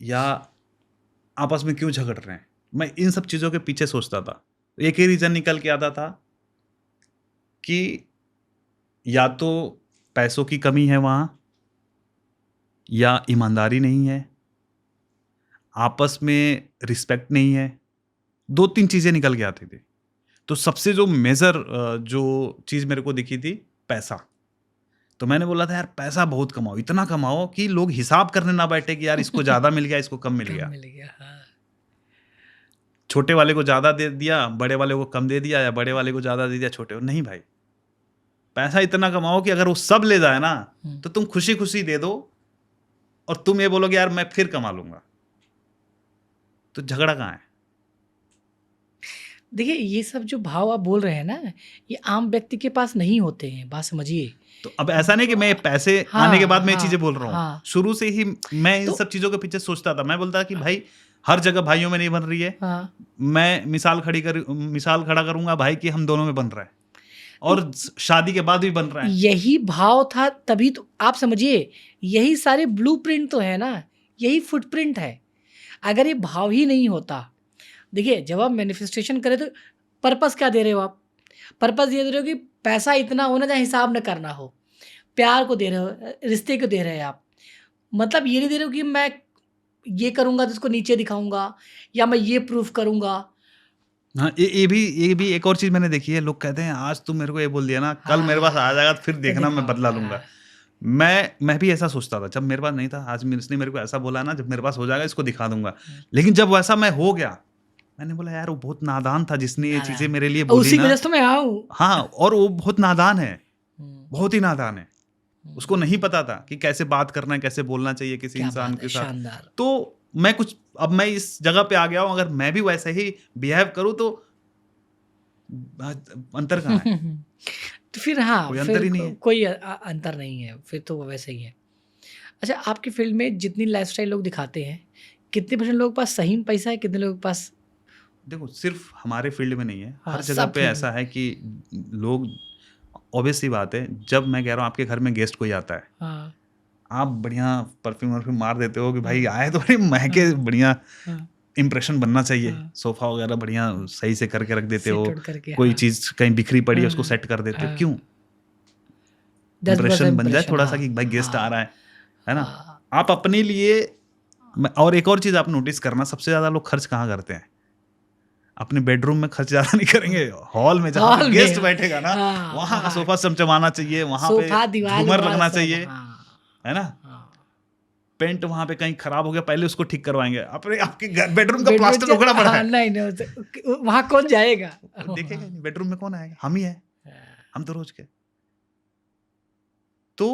या आपस में क्यों झगड़ रहे हैं? मैं इन सब चीज़ों के पीछे सोचता था। एक ही रीज़न निकल के आता था कि या तो पैसों की कमी है वहाँ, या ईमानदारी नहीं है, आपस में रिस्पेक्ट नहीं है। 2-3 चीज़ें निकल के आती थी। तो सबसे जो मेजर जो चीज़ मेरे को दिखी थी, पैसा। तो मैंने बोला था यार पैसा बहुत कमाओ, इतना कमाओ कि लोग हिसाब करने ना बैठे कि यार इसको ज़्यादा मिल गया, इसको कम मिल कम गया। मिल गया, हाँ। छोटे वाले को ज़्यादा दे दिया, बड़े वाले को कम दे दिया, या बड़े वाले को ज़्यादा दे दिया छोटे को। नहीं भाई, पैसा इतना कमाओ कि अगर वो सब ले जाए ना, हुँ। तो तुम खुशी-खुशी दे दो और तुम ये बोलोगे यार मैं फिर कमा लूँगा। तो झगड़ा कहाँ है? देखिए, ये सब जो भाव आप बोल रहे हैं ना, ये आम व्यक्ति के पास नहीं होते हैं, बात समझिए। तो अब ऐसा नहीं कि मैं पैसे आने के हाँ, बाद मैं ये चीज़ें हाँ, बोल रहा हूँ। हाँ। शुरू से ही मैं इन तो सब चीज़ों के पीछे सोचता था। मैं बोलता कि भाई हर जगह भाइयों में नहीं बन रही है। हाँ, मैं मिसाल खड़ा करूँगा भाई कि हम दोनों में बन रहा है, तो और शादी के बाद भी बन रहा है। यही भाव था तभी तो आप समझिए, यही सारे ब्लूप्रिंट तो है ना, यही फुटप्रिंट है। अगर ये भाव ही नहीं होता, देखिए जब आप मैनिफेस्टेशन करें तो पर्पस क्या दे रहे हो आप? पर्पस ये दे रहे हो कि पैसा इतना हो ना जहाँ हिसाब ना करना हो। प्यार को दे रहे हो, रिश्ते को दे रहे हैं आप। मतलब ये नहीं दे रहे हो कि मैं ये करूँगा तो इसको नीचे दिखाऊँगा या मैं ये प्रूफ करूँगा। हाँ, ये भी एक और चीज़ मैंने देखी है। लोग कहते हैं आज तू मेरे को ये बोल दिया ना, कल मेरे पास आ जाएगा तो फिर फिर देखना मैं बदला दिखाऊँगा। लूँगा। मैं भी ऐसा सोचता था, जब मेरे पास नहीं था, आज इसने मेरे को ऐसा बोला ना, जब मेरे पास हो जाएगा इसको दिखा दूँगा। लेकिन जब वैसा मैं हो गया, मैंने बोला यार वो बहुत नादान था जिसने ये चीज़ें नादान मेरे लिए और बोली उसी की वजह ना। से तो मैं यहाँ हूँ। हाँ, और वो बहुत नादान है, हुँ, बहुत ही नादान है। उसको हुँ। नहीं पता था कि कैसे बात करना है, कैसे बोलना चाहिए किसी क्या इंसान बात है, के साथ। शानदार। तो अब मैं इस जगह पे आ गया हूँ, अगर मैं भी वैसे ही बिहेव करूँ तो अंतर कहाँ है? तो फिर हाँ, कोई अंतर फिर ही नहीं है। कोई अंतर नहीं है, फिर तो वो वैसे ही है। अच्छा, आपकी फ़ील्ड में जितनी लाइफ़स्टाइल लोग दिखाते हैं, कितने परसेंट लोगों के पास सही में पैसा है, कितने लोगों के पास देखो, सिर्फ़ हमारे फ़ील्ड में नहीं है, हाँ, हर जगह सब पे फ़ील्ड में? ऐसा है कि लोग, ऑब्वियस सी बात है, जब मैं कह रहा हूँ आपके घर में गेस्ट कोई आता है, हाँ, आप बढ़िया परफ्यूम-वर्फ्यूम मार देते हो कि हाँ, भाई आए तो बड़े महँगे, हाँ, बढ़िया हाँ, इंप्रेशन बनना चाहिए, हाँ, सोफ़ा वगैरह बढ़िया सही से करके रख देते हो, सेट-वेट करके कोई हाँ, चीज़ कहीं बिखरी पड़ी है उसको हाँ, सेट कर देते हो, क्यों? हाँ। 10 बस इंप्रेशन बन जाए इम्प्रेशन थोड़ा-सा हाँ, कि भाई गेस्ट आ हाँ, रहा है ना? हाँ। आप अपने लिए और एक और चीज़ आप नोटिस करना, सबसे ज़्यादा लोग खर्च कहाँ करते हैं? अपने बेडरूम में खर्च ज़्यादा नहीं करेंगे, हॉल में जहाँ पे हॉल में गेस्ट बैठेगा ना, हाँ, वहाँ का वहाँ सोफ़ा चमचमाना चाहिए, वहाँ पे सोफ़ा, झूमर दीवार-विवार लगना सब चाहिए, हाँ, है ना? हाँ। पेंट वहाँ पे कहीं खराब हो गया, पहले उसको ठीक करवाएँगे। अपने आपके बेडरूम का बेडरूम प्लास्टर च उखड़ा पड़ा हाँ, है। नहीं, नहीं वहाँ कौन जाएगा? वो देखेगा ही हाँ, नहीं, बेडरूम में कौन आएगा? हम ही हैं, हाँ, हम तो रोज़ के। तो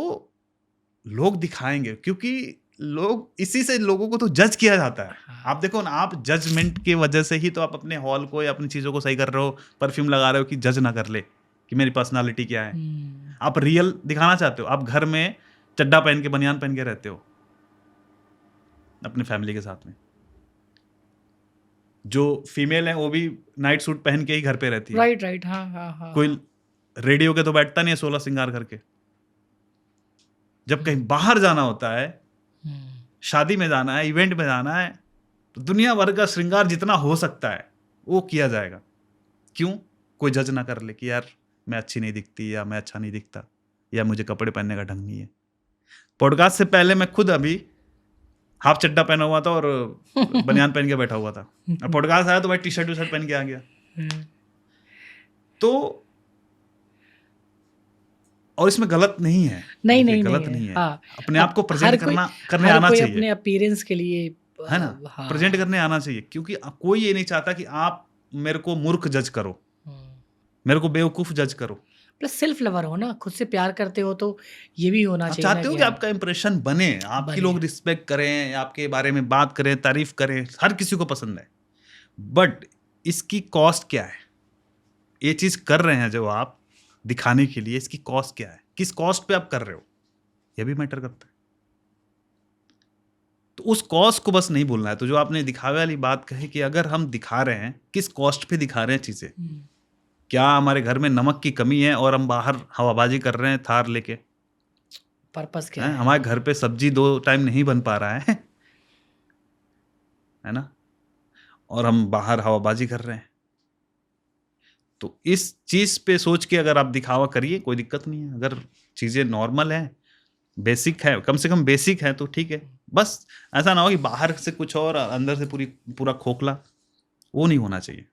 लोग दिखाएँगे, क्योंकि लोग इसी से लोगों को तो जज किया जाता है। हाँ। आप देखो ना, आप जजमेंट की वजह से ही तो आप अपने हॉल को या अपनी चीज़ों को सही कर रहे हो, परफ्यूम लगा रहे हो कि जज ना कर ले कि मेरी पर्सनालिटी क्या है। आप रियल दिखाना चाहते हो, आप घर में चड्डा पहन के बनियान पहन के रहते हो अपने फैमिली के साथ में। जो फीमेल है वो भी नाइट सूट पहन के ही घर पे रहती है। राइट राइट, हाँ हाँ हाँ। कोई रेडियो के तो बैठता नहीं है 16 श्रृंगार करके। जब कहीं बाहर जाना होता है, शादी में जाना है, इवेंट में जाना है, तो दुनिया भर का श्रृंगार जितना हो सकता है वो किया जाएगा। क्यों? कोई जज ना कर ले कि यार मैं अच्छी नहीं दिखती, या मैं अच्छा नहीं दिखता, या मुझे कपड़े पहनने का ढंग नहीं है। पॉडकास्ट से पहले मैं खुद अभी हाफ चड्डा पहना हुआ था और बनियान पहन के बैठा हुआ था। और पॉडकास्ट आया तो भाई टी शर्ट पहन के आ गया। तो और इसमें गलत नहीं है, नहीं देखिए, नहीं गलत नहीं नहीं है। हाँ। अपने आप को प्रेजेंट करने आना कोई चाहिए, अपने अपीयरेंस के लिए है ना, हाँ। प्रेजेंट करने आना चाहिए। क्योंकि कोई ये नहीं चाहता कि आप मेरे को मूर्ख जज करो, मेरे को बेवकूफ जज करो। प्लस सेल्फ लवर हो ना, खुद से प्यार करते हो तो ये भी होना आप चाहिए चाहते ना हो कि आपका इंप्रेशन बने, आपकी बने। लोग रिस्पेक्ट करें, आपके बारे में बात करें, तारीफ करें, हर किसी को पसंद है। बट इसकी कॉस्ट क्या है? ये चीज कर रहे हैं जो आप दिखाने के लिए, इसकी कॉस्ट क्या है? किस कॉस्ट पे आप कर रहे हो, यह भी मैटर करता है। तो उस कॉस्ट को बस नहीं भूलना है। तो जो आपने दिखावे वाली बात कही कि अगर हम दिखा रहे हैं, किस कॉस्ट पे दिखा रहे हैं चीजें। क्या हमारे घर में नमक की कमी है और हम बाहर हवाबाजी कर रहे हैं थार लेके? पर्पस क्या है? हमारे घर पे सब्जी 2 टाइम नहीं बन पा रहा है ना, और हम बाहर हवाबाजी कर रहे हैं। तो इस चीज पे सोच के अगर आप दिखावा करिए, कोई दिक्कत नहीं है। अगर चीजें नॉर्मल है, बेसिक है, कम से कम बेसिक है तो ठीक है। बस ऐसा ना हो कि बाहर से कुछ और अंदर से पूरा खोखला, वो नहीं होना चाहिए।